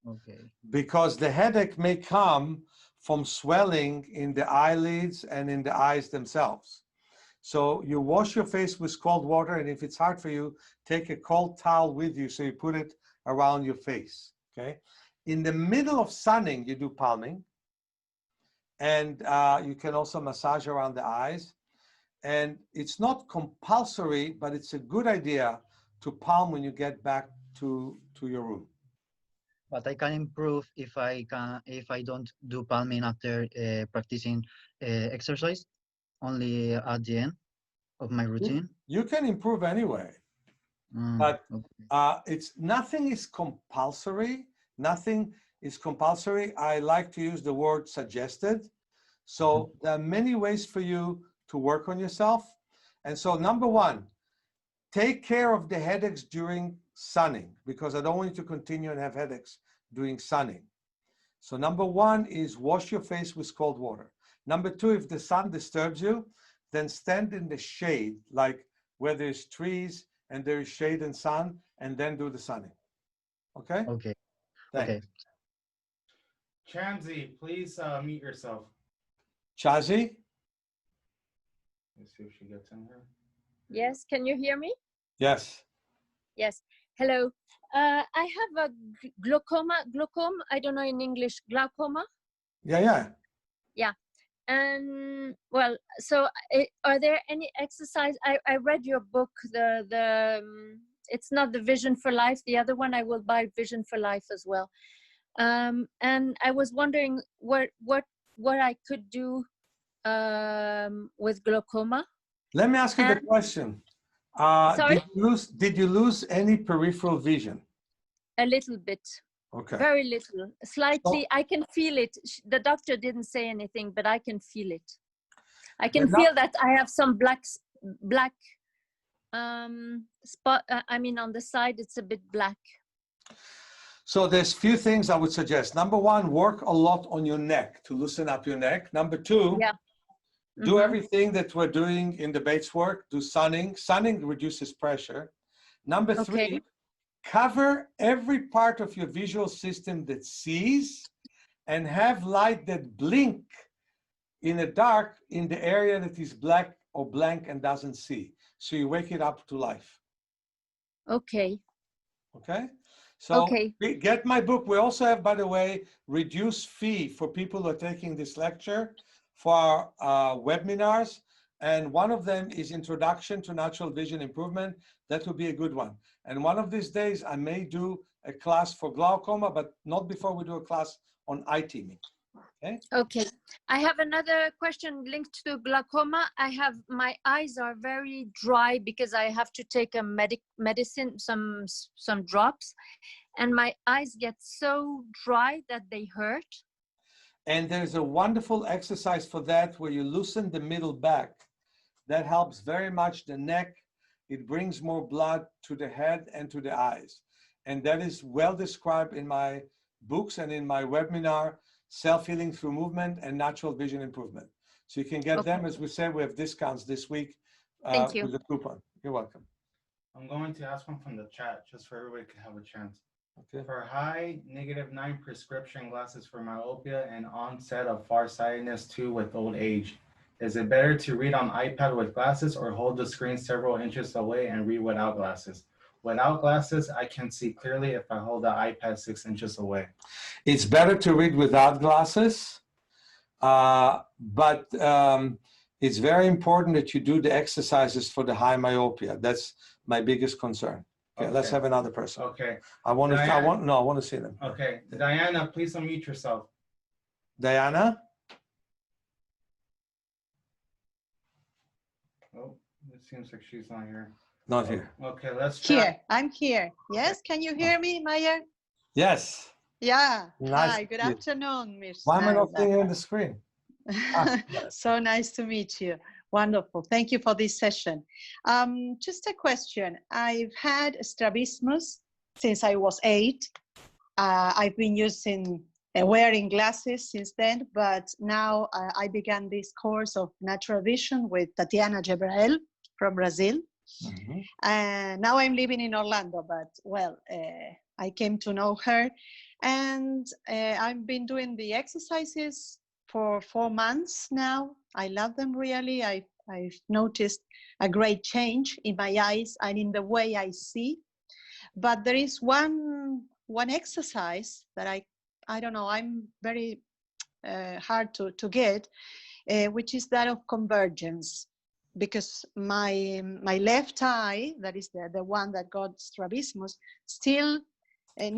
Okay. Because the headache may come from swelling in the eyelids and in the eyes themselves. So you wash your face with cold water, and if it's hard for you, take a cold towel with you so you put it around your face, okay? In the middle of sunning, you do palming, and you can also massage around the eyes. And it's not compulsory, but it's a good idea to palm when you get back to your room. But I can improve if I don't do palming after practicing exercise, only at the end of my routine. You can improve anyway, but okay. nothing is compulsory. Nothing is compulsory. I like to use the word suggested. So there are many ways for you to work on yourself. And so number 1, take care of the headaches during sunning, because I don't want you to continue and have headaches during sunning. So number one is wash your face with cold water. Number two, if the sun disturbs you, then stand in the shade, like where there's trees and there is shade and sun, and then do the sunning. Okay? Okay. Thanks. Okay. Chanzi, please mute yourself. Chazi? Let's see if she gets in here. Yes, can you hear me? Yes. Yes. Hello. I have a glaucoma. I don't know in English. Glaucoma. Yeah. And well, so are there any exercise? I read your book. It's not the Vision for Life. The other one I will buy Vision for Life as well. And I was wondering what I could do with glaucoma. Let me ask you the question. Sorry? Did you lose any peripheral vision? A little bit. Okay. Very little, slightly. I can feel it. The doctor didn't say anything, but I can feel it. I can feel that I have some black spot. I mean, on the side, it's a bit black. So there's few things I would suggest. Number one, work a lot on your neck to loosen up your neck. Number two, do everything that we're doing in the Bates work. Do sunning. Sunning reduces pressure. Number three, cover every part of your visual system that sees and have light that blink in the dark in the area that is black or blank and doesn't see. So you wake it up to life. Okay. Okay? So get my book. We also have, by the way, reduced fee for people who are taking this lecture for our webinars. And one of them is Introduction to Natural Vision Improvement. That will be a good one. And one of these days, I may do a class for glaucoma, but not before we do a class on eye teaming. Okay? Okay. I have another question linked to glaucoma. My eyes are very dry because I have to take a medicine, some drops, and my eyes get so dry that they hurt. And there's a wonderful exercise for that where you loosen the middle back. That helps very much the neck. It brings more blood to the head and to the eyes. And that is well described in my books and in my webinar, Self-Healing Through Movement and Natural Vision Improvement. So you can get them. As we said, we have discounts this week with a coupon. You're welcome. I'm going to ask one from the chat just for everybody to have a chance. Okay. For high -9 prescription glasses for myopia and onset of farsightedness too with old age, is it better to read on iPad with glasses or hold the screen several inches away and read without glasses? Without glasses, I can see clearly if I hold the iPad 6 inches away. It's better to read without glasses, but it's very important that you do the exercises for the high myopia. That's my biggest concern. Okay, let's have another person. Okay. I want to see them. Okay, Diana, please unmute yourself. Diana? Oh, it seems like she's not here. Not here. Okay, let's try. Here, I'm here. Yes, can you hear me, Meir? Yes. Yeah. Nice Hi, good to meet you. afternoon, Ms. Why am I not Schneider. seeing you on the screen? So nice to meet you. Wonderful. Thank you for this session. Just a question. I've had strabismus since I was 8. I've been wearing glasses since then, but now I began this course of natural vision with Tatiana Gebrael from Brazil. And now I'm living in Orlando, but well, I came to know her, and I've been doing the exercises for 4 months now. I love them really. I've noticed a great change in my eyes and in the way I see. But there is one exercise that I don't know, I'm very hard to get, which is that of convergence. Because my left eye, that is the one that got strabismus, still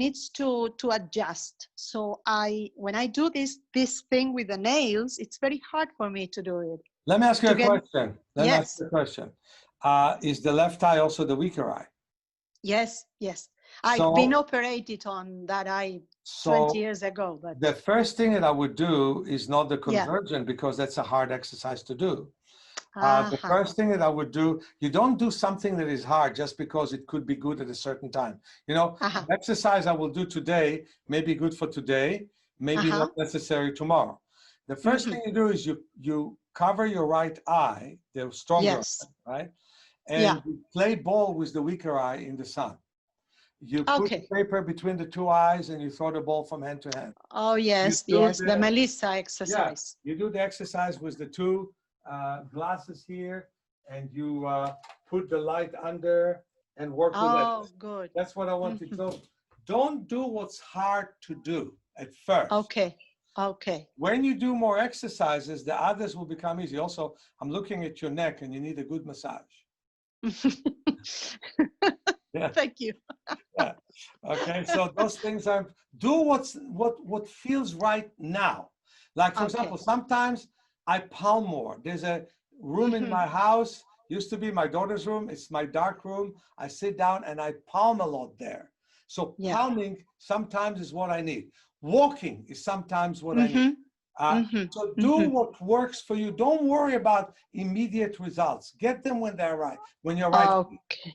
needs to adjust. So when I do this thing with the nails, it's very hard for me to do it. Let me ask you a question. Let me ask you a question. Is the left eye also the weaker eye? Yes. I've been operated on that eye 20 years ago. But the first thing that I would do is not the convergent, because that's a hard exercise to do. The first thing that I would do, you don't do something that is hard just because it could be good at a certain time. You know, exercise I will do today may be good for today, maybe not necessary tomorrow. The first Mhm. thing you do is you cover your right eye, the stronger Yes. eye, right? Yeah. And you play ball with the weaker eye in the sun. You put the Okay. paper between the two eyes and you throw the ball from hand to hand. Oh, yes, do yes, the the- Melissa exercise. You do the exercise with the two glasses here, and you put the light under and work with Oh, that. good. That's what I want to Mhm. do. Don't do what's hard to do at first. Okay. Okay. When you do more exercises, the others will become easy. Also, I'm looking at your neck and you need a good massage. Yeah. Thank you. Yeah. Okay. So those things are do what feels right now. Like for example, Okay. sometimes I palm more. There's a room in Mhm. my house, used to be my daughter's room. It's my dark room. I sit down and I palm a lot there. So Yeah. palming sometimes is what I need. Walking is sometimes what I need. Mhm. Uh, Mhm. so do Mhm. what works for you. Don't worry about immediate results. Get them when they're right, when you're right. Okay.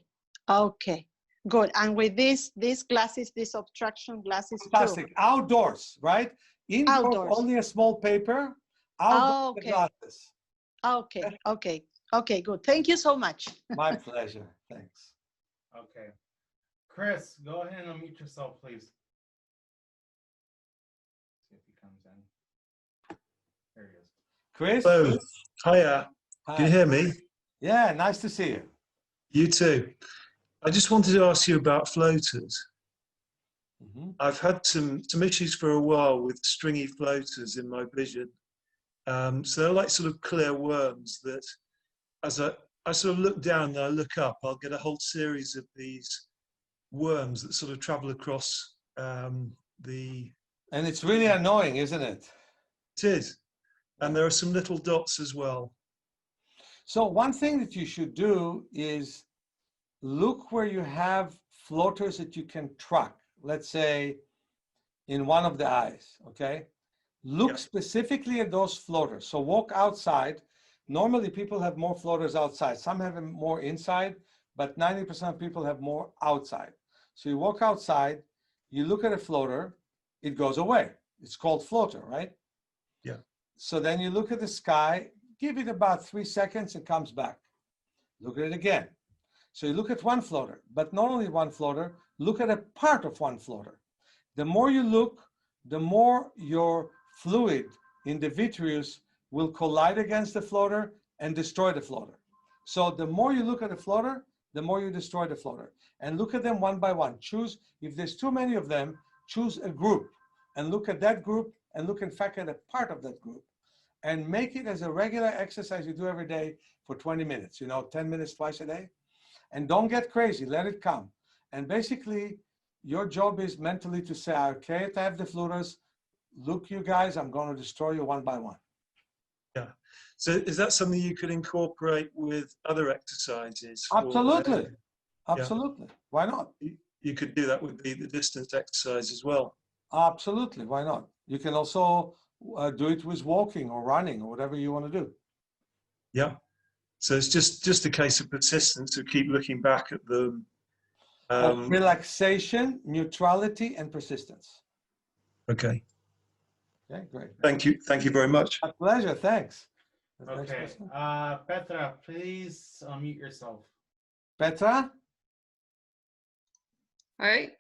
Okay. Good. And with these glasses, these obstruction glasses too. Fantastic. Outdoors, right? Indoors, Outdoors. only a small paper. Outdoors, the Okay. glasses. Okay. Okay. Okay. Good. Thank you so much. My pleasure. Thanks. Okay. Chris, go ahead and unmute yourself, please. See if he comes in. There he is. Chris? Hello. Hiya. Can you Hi. hear me? Yeah, nice to see you. You too. I just wanted to ask you about floaters. Mhm. I've had some issues for a while with stringy floaters in my vision. So they're like sort of clear worms that as I sort of look down and I look up, I'll get a whole series of these worms that sort of travel across the... And it's really annoying, isn't it? It is. And there are some little dots as well. So one thing that you should do is look where you have floaters that you can track. Let's say in one of the eyes, okay? Look Yeah. specifically at those floaters. So walk outside. Normally people have more floaters outside. Some have them more inside, but 90% of people have more outside. So you walk outside, you look at a floater, it goes away. It's called floater, right? Yeah. So then you look at the sky, give it about 3 seconds, it comes back. Look at it again. So you look at one floater, but not only one floater, look at a part of one floater. The more you look, the more your fluid in the vitreous will collide against the floater and destroy the floater. So the more you look at the floater, the more you destroy the floater. And look at them one by one. Choose, if there's too many of them, choose a group and look at that group and look in fact at a part of that group. And make it as a regular exercise you do every day for 20 minutes, 10 minutes twice a day. And don't get crazy, let it come. And basically, your job is mentally to say, okay, I have the floaters, look you guys, I'm going to destroy you one by one. Yeah. So is that something you could incorporate with other exercises? For, Absolutely. Absolutely. Yeah. Why not? You could do that with the distance exercise as well. Absolutely. Why not? You can also do it with walking or running or whatever you want to do. Yeah. So it's just a case of persistence to keep looking back at them. Relaxation, neutrality, and persistence. Okay. Okay, great. Thank you. Thank you very much. My pleasure. Thanks. Okay. Petra, please unmute yourself. Petra? Hi.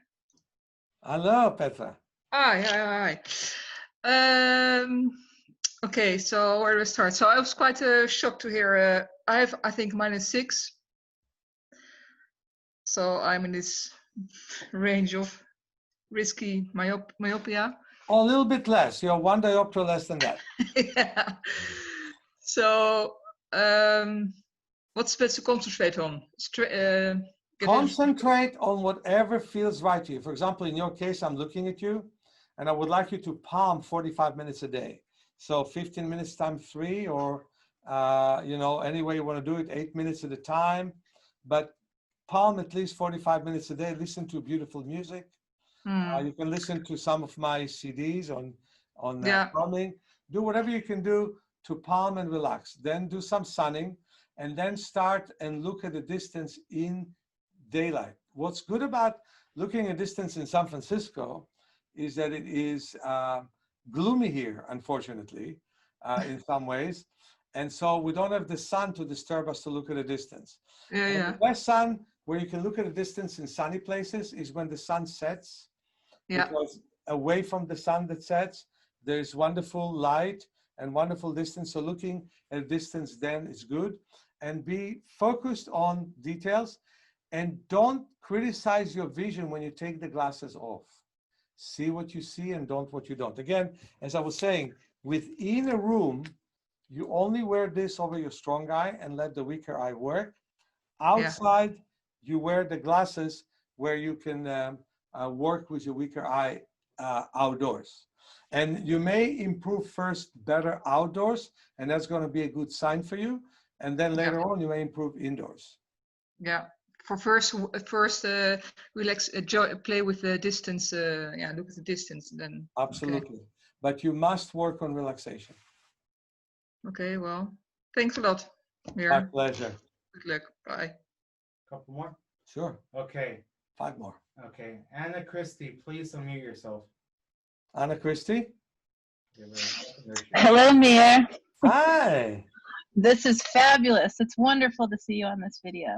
Hello, Petra. Hi. Okay, so where do I start? So I was quite shocked to hear I have, I think, -6. So I'm in this range of risky myopia. Oh, a little bit less. You're 1 diopter less than that. Yeah. So what's best to concentrate on? Concentrate on whatever feels right to you. For example, in your case, I'm looking at you and I would like you to palm 45 minutes a day. So 15 minutes times 3 or, any way you want to do it, 8 minutes at a time. But palm at least 45 minutes a day. Listen to beautiful music. You can listen to some of my CDs on palming. Do whatever you can do to palm and relax. Then do some sunning and then start and look at the distance in daylight. What's good about looking at distance in San Francisco is that it is gloomy here, unfortunately, in some ways. And so we don't have the sun to disturb us to look at a distance. Yeah, And yeah, the best sun where you can look at a distance in sunny places is when the sun sets, yeah, because away from the sun that sets, there's wonderful light and wonderful distance. So looking at a distance then is good. And be focused on details, and don't criticize your vision when you take the glasses off. See what you see and don't what you don't. Again, as I was saying, within a room, you only wear this over your strong eye and let the weaker eye work. Outside, you wear the glasses where you can work with your weaker eye outdoors. And you may improve first better outdoors, and that's going to be a good sign for you. And then later on, you may improve indoors. yeah. For first, relax, play with the distance. Yeah, look at the distance. Then Absolutely. Okay. But you must work on relaxation. Okay, well, thanks a lot, Meir. My pleasure. Good luck. Bye. Couple more? Sure. Okay. 5 more. Okay. Anna Christie, please unmute yourself. Anna Christie? Hello, Meir. Hi. This is fabulous. It's wonderful to see you on this video.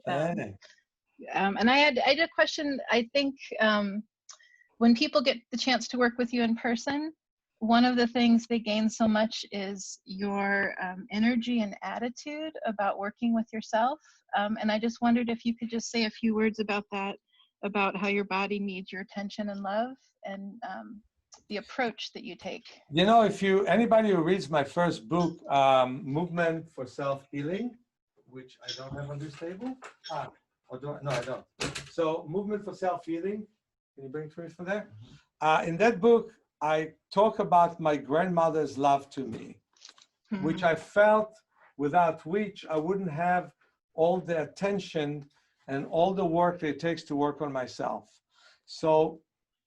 Hey. And I had a question. I think when people get the chance to work with you in person, one of the things they gain so much is your energy and attitude about working with yourself. And I just wondered if you could just say a few words about that, about how your body needs your attention and love, and the approach that you take. You know, if anybody who reads my first book, Movement for Self-Healing, which I don't have on this table. No, I don't. So Movement for Self-Healing, can you bring it from there? In that book, I talk about my grandmother's love to me, which I felt without which I wouldn't have all the attention and all the work that it takes to work on myself. So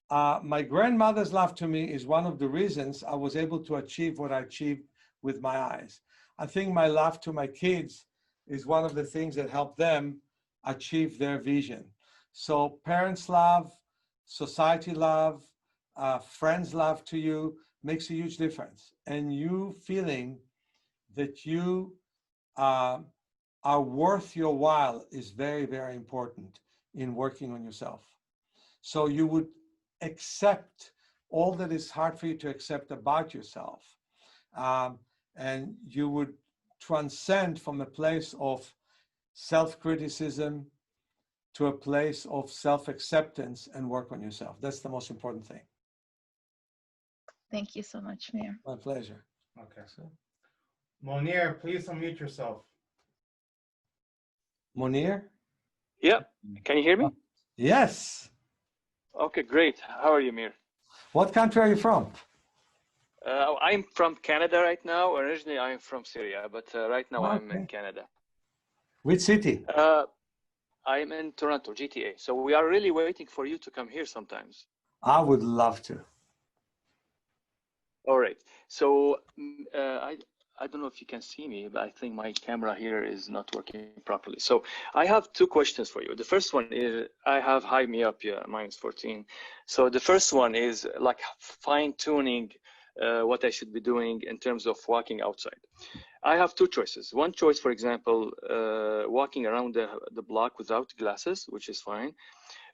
my grandmother's love to me is one of the reasons I was able to achieve what I achieved with my eyes. I think my love to my kids is one of the things that help them achieve their vision. So parents' love, society love, friends' love to you makes a huge difference. And you feeling that you are worth your while is very, very important in working on yourself. So you would accept all that is hard for you to accept about yourself. And you would transcend from a place of self-criticism to a place of self-acceptance and work on yourself. That's the most important thing. Thank you so much, Meir. My pleasure. Okay. Monir, please unmute yourself. Monir? Yeah, can you hear me? Yes. Okay, great. How are you, Meir? What country are you from? I'm from Canada right now. Originally, I'm from Syria, but right now I'm in Canada. Which city? I'm in Toronto, GTA. So we are really waiting for you to come here sometimes. I would love to. All right. So I don't know if you can see me, but I think my camera here is not working properly. So I have 2 questions for you. The first one is I have high myopia, -14. So the first one is like fine-tuning what I should be doing in terms of walking outside. I have 2 choices. One choice, for example, walking around the block without glasses, which is fine,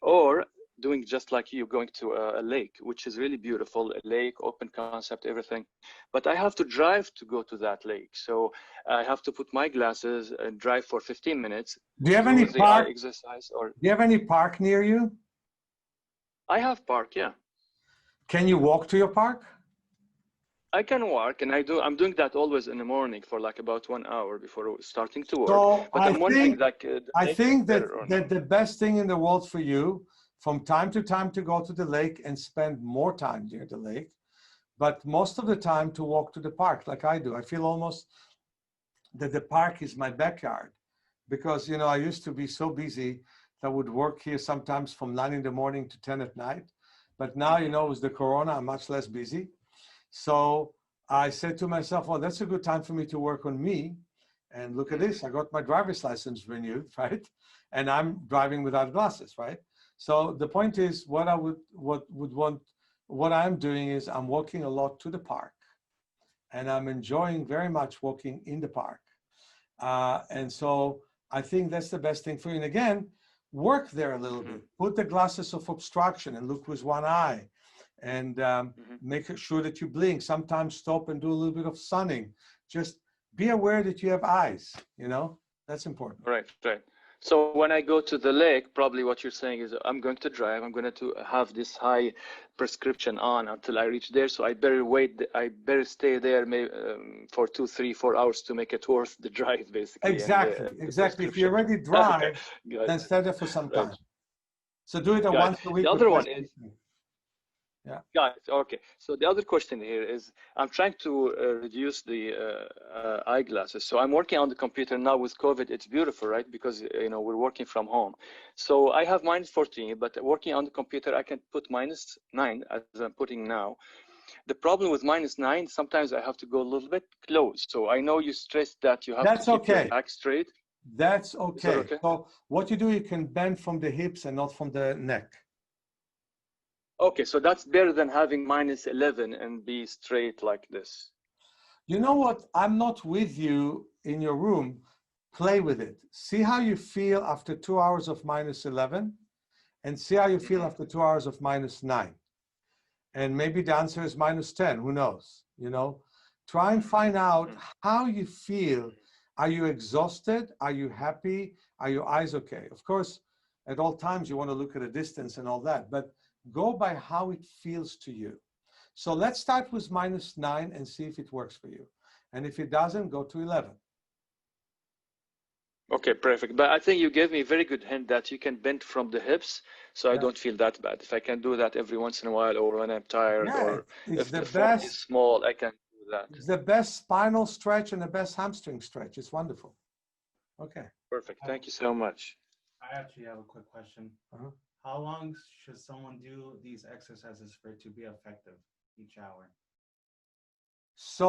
or doing just like you, going to a lake, which is really beautiful, a lake, open concept, everything. But I have to drive to go to that lake. So I have to put my glasses and drive for 15 minutes. Do you have any park? Exercise, or do you have any park near you? I have park, yeah. Can you walk to your park? I can walk, and I'm doing that always in the morning for like about 1 hour before starting to work. So but I'm wondering, like, I think that that the best thing in the world for you, from time to time, to go to the lake and spend more time near the lake, but most of the time to walk to the park, like I do. I feel almost that the park is my backyard, because you know I used to be so busy that I would work here sometimes from 9 in the morning to 10 at night. But now, you know, with the corona, I'm much less busy. So I said to myself, well, that's a good time for me to work on me. And look at this, I got my driver's license renewed, right? And I'm driving without glasses, right? So the point is, what I would want what I'm doing is I'm walking a lot to the park, and I'm enjoying very much walking in the park. And so I think that's the best thing for you. And again, work there a little bit. Put the glasses of obstruction and look with one eye, and make sure that you blink. Sometimes stop and do a little bit of sunning. Just be aware that you have eyes, you know, that's important. Right, right. So when I go to the lake, probably what you're saying is I'm going to drive, I'm going to have this high prescription on until I reach there. So I better wait, I better stay there maybe, for 2, 3, 4 hours to make it worth the drive, basically. Exactly, and, exactly. If you already Okay, drive, got then it. stay there for some Right. time. So do it Got once it. a week. The or other one twice a is, week. Yeah. got it. Okay. So the other question here is, I'm trying to reduce the eyeglasses. So I'm working on the computer now with COVID. It's beautiful, right? Because you know we're working from home. So I have -14, but working on the computer, I can put -9 as I'm putting now. The problem with -9, sometimes I have to go a little bit close. So I know you stressed that you have That's to keep okay. your back straight. That's Is that okay. okay? So what you do, you can bend from the hips and not from the neck. Okay, so that's better than having -11 and be straight like this. You know what? I'm not with you in your room. Play with it. See how you feel after 2 hours of -11, and see how you feel after 2 hours of -9. And maybe the answer is -10. Who knows? You know, try and find out how you feel. Are you exhausted? Are you happy? Are your eyes okay? Of course, at all times you want to look at a distance and all that, but go by how it feels to you. So let's start with -9 and see if it works for you. And if it doesn't, go to 11. Okay, perfect. But I think you gave me a very good hint that you can bend from the hips, so I Yeah. don't feel that bad. If I can do that every once in a while, or when I'm tired, Yeah, or it's if the the font is best. small, I can do that. It's the best spinal stretch and the best hamstring stretch. It's wonderful. Okay. Perfect. Thank you so much. I actually have a quick question. How long should someone do these exercises for it to be effective each hour? So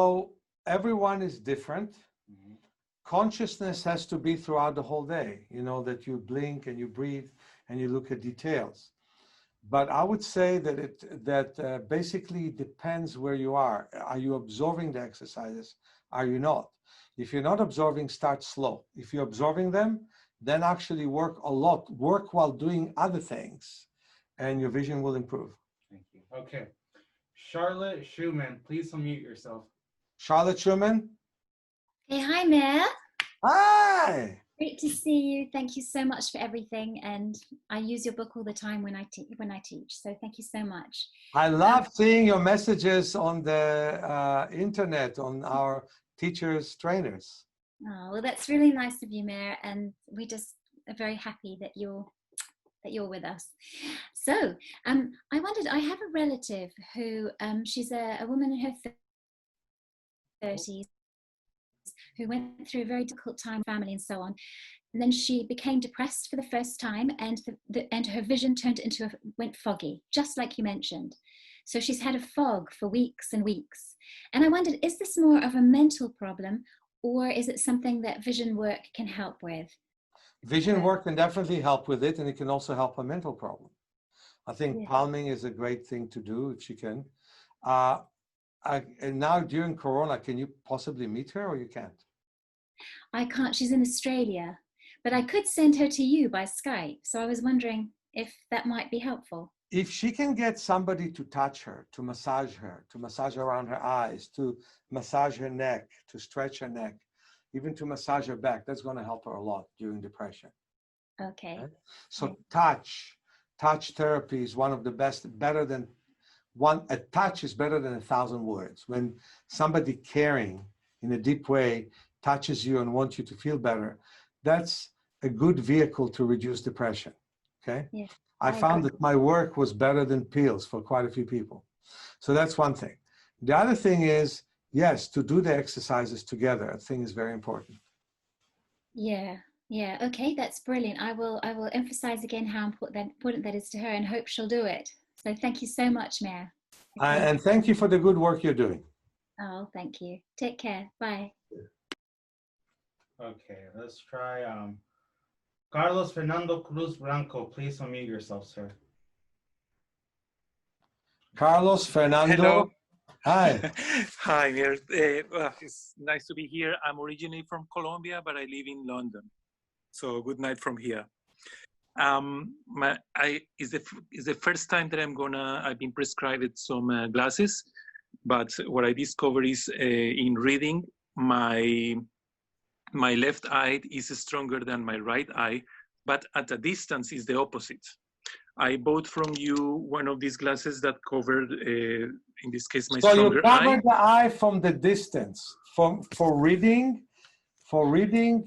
everyone is different. Consciousness has to be throughout the whole day, you know, that you blink and you breathe and you look at details. But I would say that it basically depends where you are. Are you absorbing the exercises? Are you not? If you're not absorbing, start slow. If you're absorbing them, then actually work a lot. Work while doing other things, and your vision will improve. Thank you. Okay. Charlotte Schumann, please unmute yourself. Charlotte Schumann? Hey, hi, Meir. Hi. Great to see you. Thank you so much for everything. And I use your book all the time when I teach. So thank you so much. I love seeing your messages on the internet, on our teachers, trainers. Oh, well, that's really nice of you, Meir. And we just are very happy that you're with us. So I wondered, I have a relative who, she's a woman in her 30s, who went through a very difficult time, family and so on. And then she became depressed for the first time, and and her vision went foggy, just like you mentioned. So she's had a fog for weeks and weeks. And I wondered, is this more of a mental problem, or is it something that vision work can help with? Vision work can definitely help with it, and it can also help a mental problem. I think palming is a great thing to do if she can. And now during Corona, can you possibly meet her, or you can't? I can't. She's in Australia, but I could send her to you by Skype. So I was wondering if that might be helpful. If she can get somebody to touch her, to massage around her eyes, to massage her neck, to stretch her neck, even to massage her back, that's going to help her a lot during depression. Okay. Right? So touch therapy is one of the best, a touch is better than 1,000 words. When somebody caring in a deep way touches you and wants you to feel better, that's a good vehicle to reduce depression, okay? Yeah, I found that my work was better than pills for quite a few people. So that's one thing. The other thing is, yes, to do the exercises together, I think is very important. Yeah, okay, that's brilliant. I will emphasize again how important that is to her, and hope she'll do it. So thank you so much, Meir. Okay. And thank you for the good work you're doing. Oh, thank you. Take care. Bye. Okay, let's try Carlos Fernando Cruz Blanco. Please unmute yourself, sir. Carlos, Fernando. Hello. Hi. Hi, Meir. It's nice to be here. I'm originally from Colombia, but I live in London. So good night from here. Is the first time that I've been prescribed some glasses, but what I discovered is in reading, my left eye is stronger than my right eye, but at a distance is the opposite. I bought from you one of these glasses that covered, in this case, my So stronger you cover eye. the eye from the distance. For reading,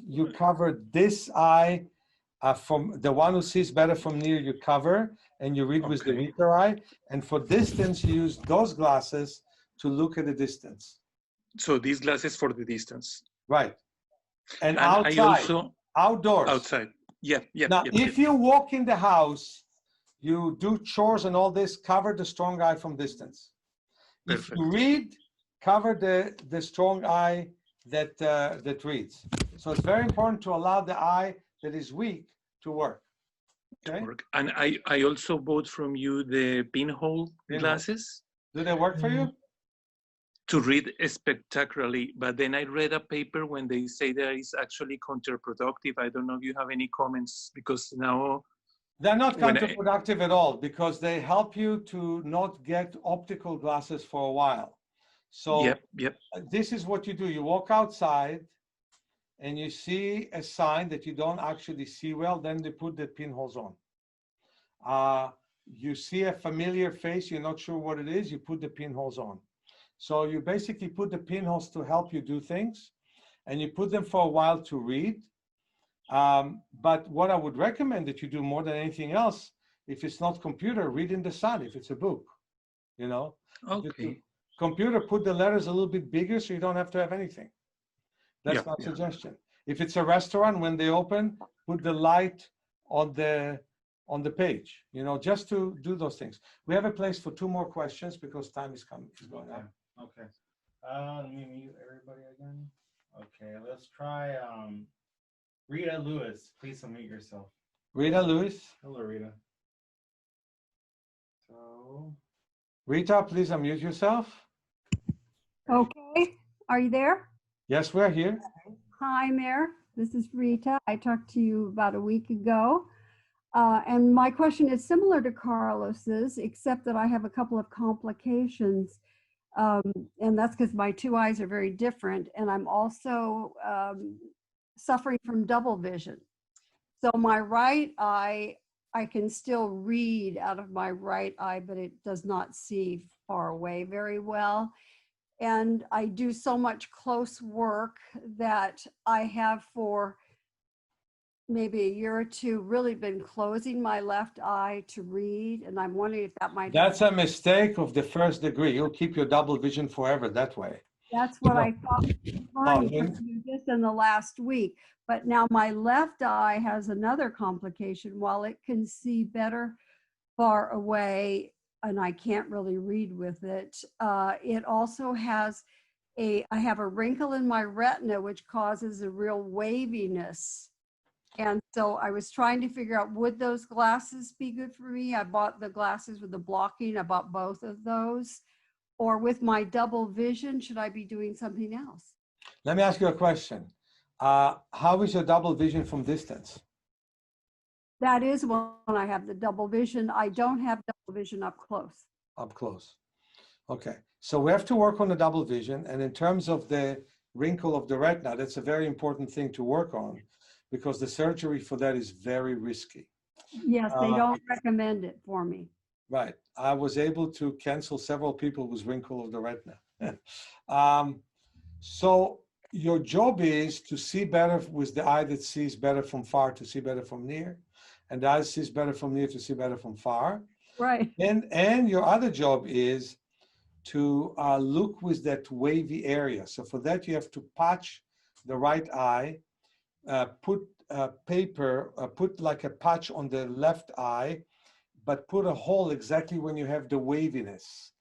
you cover this eye. From the one who sees better from near, you cover, and you read with the weaker eye. And for distance, you use those glasses to look at the distance. So these glasses for the distance. Right. And I also outdoors. outside. Yeah. Now, if you walk in the house, you do chores and all this, cover the strong eye from distance. Perfect. If you read, cover the strong eye that reads. So it's very important to allow the eye that is weak to work. Okay. And I also bought from you the pinhole glasses. Do they work for you? To read spectacularly, but then I read a paper when they say that it's actually counterproductive. I don't know if you have any comments, because now they're not counterproductive at all, because they help you to not get optical glasses for a while. So yep. This is what you do. You walk outside and you see a sign that you don't actually see well, then they put the pinholes on. You see a familiar face, you're not sure what it is, you put the pinholes on. So you basically put the pinholes to help you do things, and you put them for a while to read. But what I would recommend that you do more than anything else, if it's not computer, read in the sun, if it's a book, you know. Okay. Computer, put the letters a little bit bigger so you don't have to have anything. That's my suggestion. If it's a restaurant, when they open, put the light on the page, you know, just to do those things. We have a place for 2 more questions because time is going on. Okay. Let me mute everybody again. Okay, let's try Rita Lewis. Please unmute yourself. Rita Lewis. Hello, Rita. So, Rita, please unmute yourself. Okay, are you there? Yes, we're here. Hi, Meir. This is Rita. I talked to you about a week ago. And my question is similar to Carlos's, except that I have a couple of complications. And that's because my 2 eyes are very different. And I'm also suffering from double vision. So my right eye, I can still read out of my right eye, but it does not see far away very well. And I do so much close work that I have for maybe a year or 2 really been closing my left eye to read. And I'm wondering if that might. That's a mistake of the 1st degree. You'll keep your double vision forever that way. That's what I thought just in the last week. But now my left eye has another complication. While it can see better far away, and I can't really read with it, it also has I have a wrinkle in my retina, which causes a real waviness. And so I was trying to figure out, would those glasses be good for me? I bought the glasses with the blocking. I bought both of those. Or with my double vision, should I be doing something else? Let me ask you a question. How is your double vision from distance? That is when I have the double vision. I don't have double vision up close. Up close. Okay. So we have to work on the double vision. And in terms of the wrinkle of the retina, that's a very important thing to work on, because the surgery for that is very risky. Yes, they don't recommend it for me. Right. I was able to cancel several people with wrinkle of the retina. So your job is to see better with the eye that sees better from far to see better from near, and the eye that sees better from near to see better from far. Right. And your other job is to look with that wavy area. So for that, you have to patch the right eye, put paper, put like a patch on the left eye, but put a hole exactly when you have the waviness,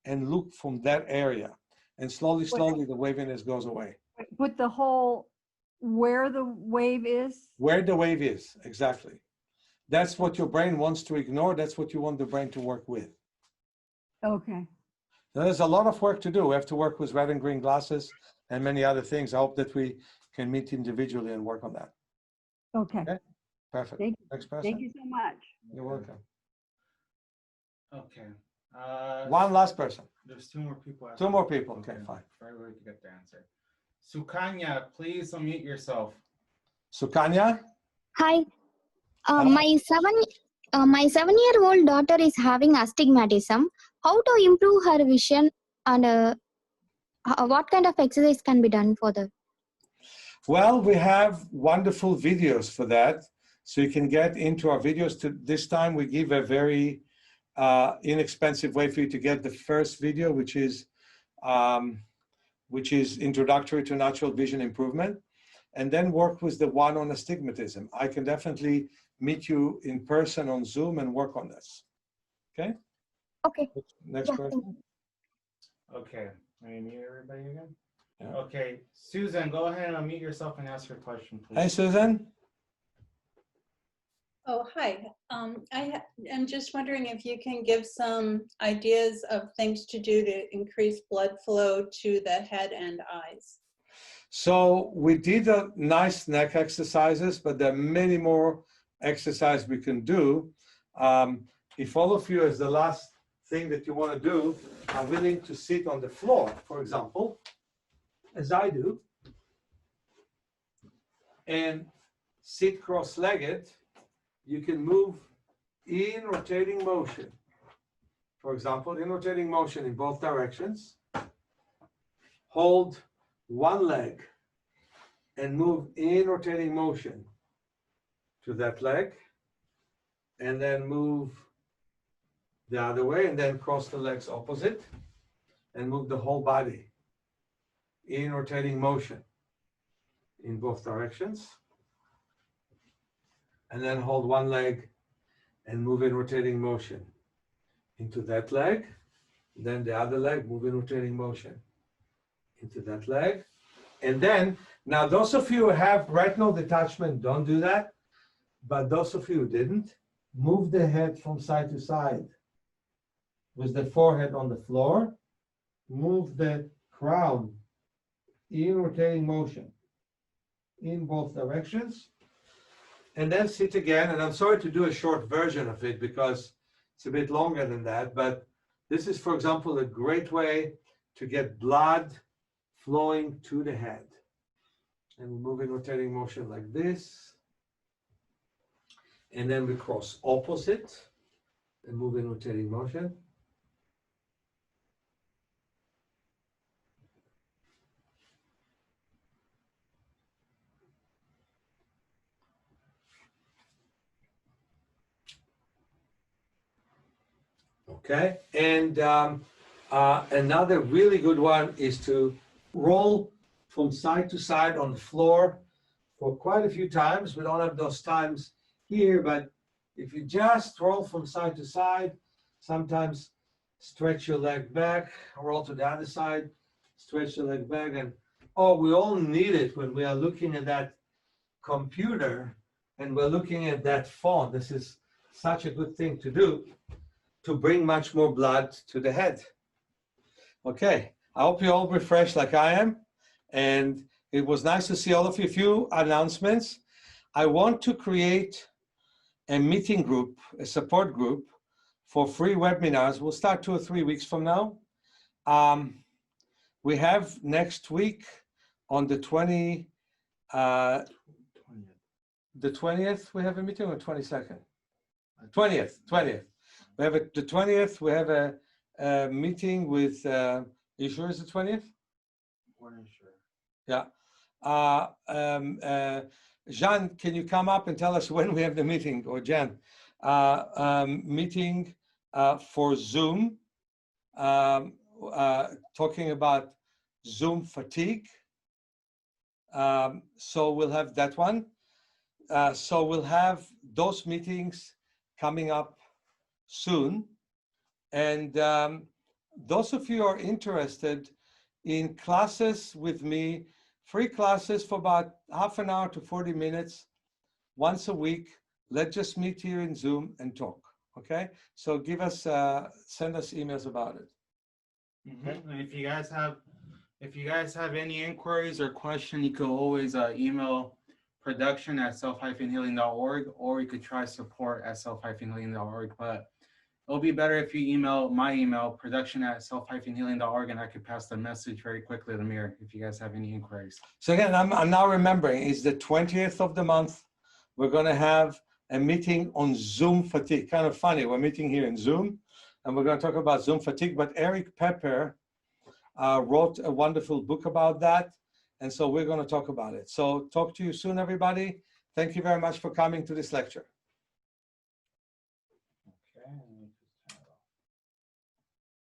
and look from that area. And slowly, the waviness goes away. Put the hole where the wave is? Where the wave is, exactly. That's what your brain wants to ignore. That's what you want the brain to work with. Okay. Now, there's a lot of work to do. We have to work with red and green glasses and many other things. I hope that we can meet individually and work on that. Okay. Okay, perfect. Thank you. Next person. Thank you so much. You're welcome. Okay. One last person. There's two more people. Two more people. Okay, fine. Right where to get the answer. Sukanya, please unmute yourself. Sukanya? Hi, my 7-year-old daughter is having astigmatism. How to improve her vision, and what kind of exercise can be done for that? Well, we have wonderful videos for that. So you can get into our videos. This time we give a very inexpensive way for you to get the first video, which is Introductory to Natural Vision Improvement, and then work with the one on astigmatism. I can definitely meet you in person on Zoom and work on this. Okay? Okay. Next person. Okay. Can you mute everybody again? Yeah. Okay. Susan, go ahead and unmute yourself and ask your question, please. Hey, Susan. Oh, hi. I'm just wondering if you can give some ideas of things to do to increase blood flow to the head and eyes. So we did a nice neck exercises, but there are many more exercises we can do. If all of you, as the last thing that you want to do, are willing to sit on the floor, for example, as I do, and sit cross-legged, you can move in rotating motion. For example, in rotating motion in both directions. Hold one leg and move in rotating motion to that leg, and then move the other way, and then cross the legs opposite and move the whole body in rotating motion in both directions. And then hold one leg and move in rotating motion into that leg. Then the other leg, move in rotating motion into that leg. And then, now those of you who have retinal detachment, don't do that. But those of you who didn't, move the head from side to side with the forehead on the floor. Move the crown in rotating motion in both directions. And then sit again. And I'm sorry to do a short version of it because it's a bit longer than that. But this is, for example, a great way to get blood flowing to the head. And we move in rotating motion like this. And then we cross opposite and move in rotating motion. Okay, and another really good one is to roll from side to side on the floor for quite a few times. We don't have those times here, but if you just roll from side to side, sometimes stretch your leg back, roll to the other side, stretch the leg back, and oh, we all need it when we are looking at that computer and we're looking at that phone. This is such a good thing to do to bring much more blood to the head. Okay, I hope you're all refreshed like I am. And it was nice to see all of you. A few announcements. I want to create a meeting group, a support group for free webinars. We'll start 2 or 3 weeks from now. We have next week on the 20th, we have a meeting, or 22nd? 20th. We have the 20th, we have a meeting with, are you sure it's the 20th? We're not sure. Yeah. Jean, can you come up and tell us when we have the meeting, or Jan? Meeting for Zoom, talking about Zoom fatigue. So we'll have that one. So we'll have those meetings coming up soon. And those of you who are interested in classes with me, free classes for about half an hour to 40 minutes, once a week, let's just meet here in Zoom and talk, Okay, so give us, send us emails about it. And if you guys have any inquiries or question, you could always email production@self-healing.org, or you could try support@self-healing.org. But it'll be better if you email my email, production@self-healing.org, and I could pass the message very quickly to Meir if you guys have any inquiries. So again, I'm now remembering, it's the 20th of the month. We're going to have a meeting on Zoom fatigue. Kind of funny, we're meeting here in Zoom, and we're going to talk about Zoom fatigue. But Eric Pepper wrote a wonderful book about that, and so we're going to talk about it. So talk to you soon, everybody. Thank you very much for coming to this lecture.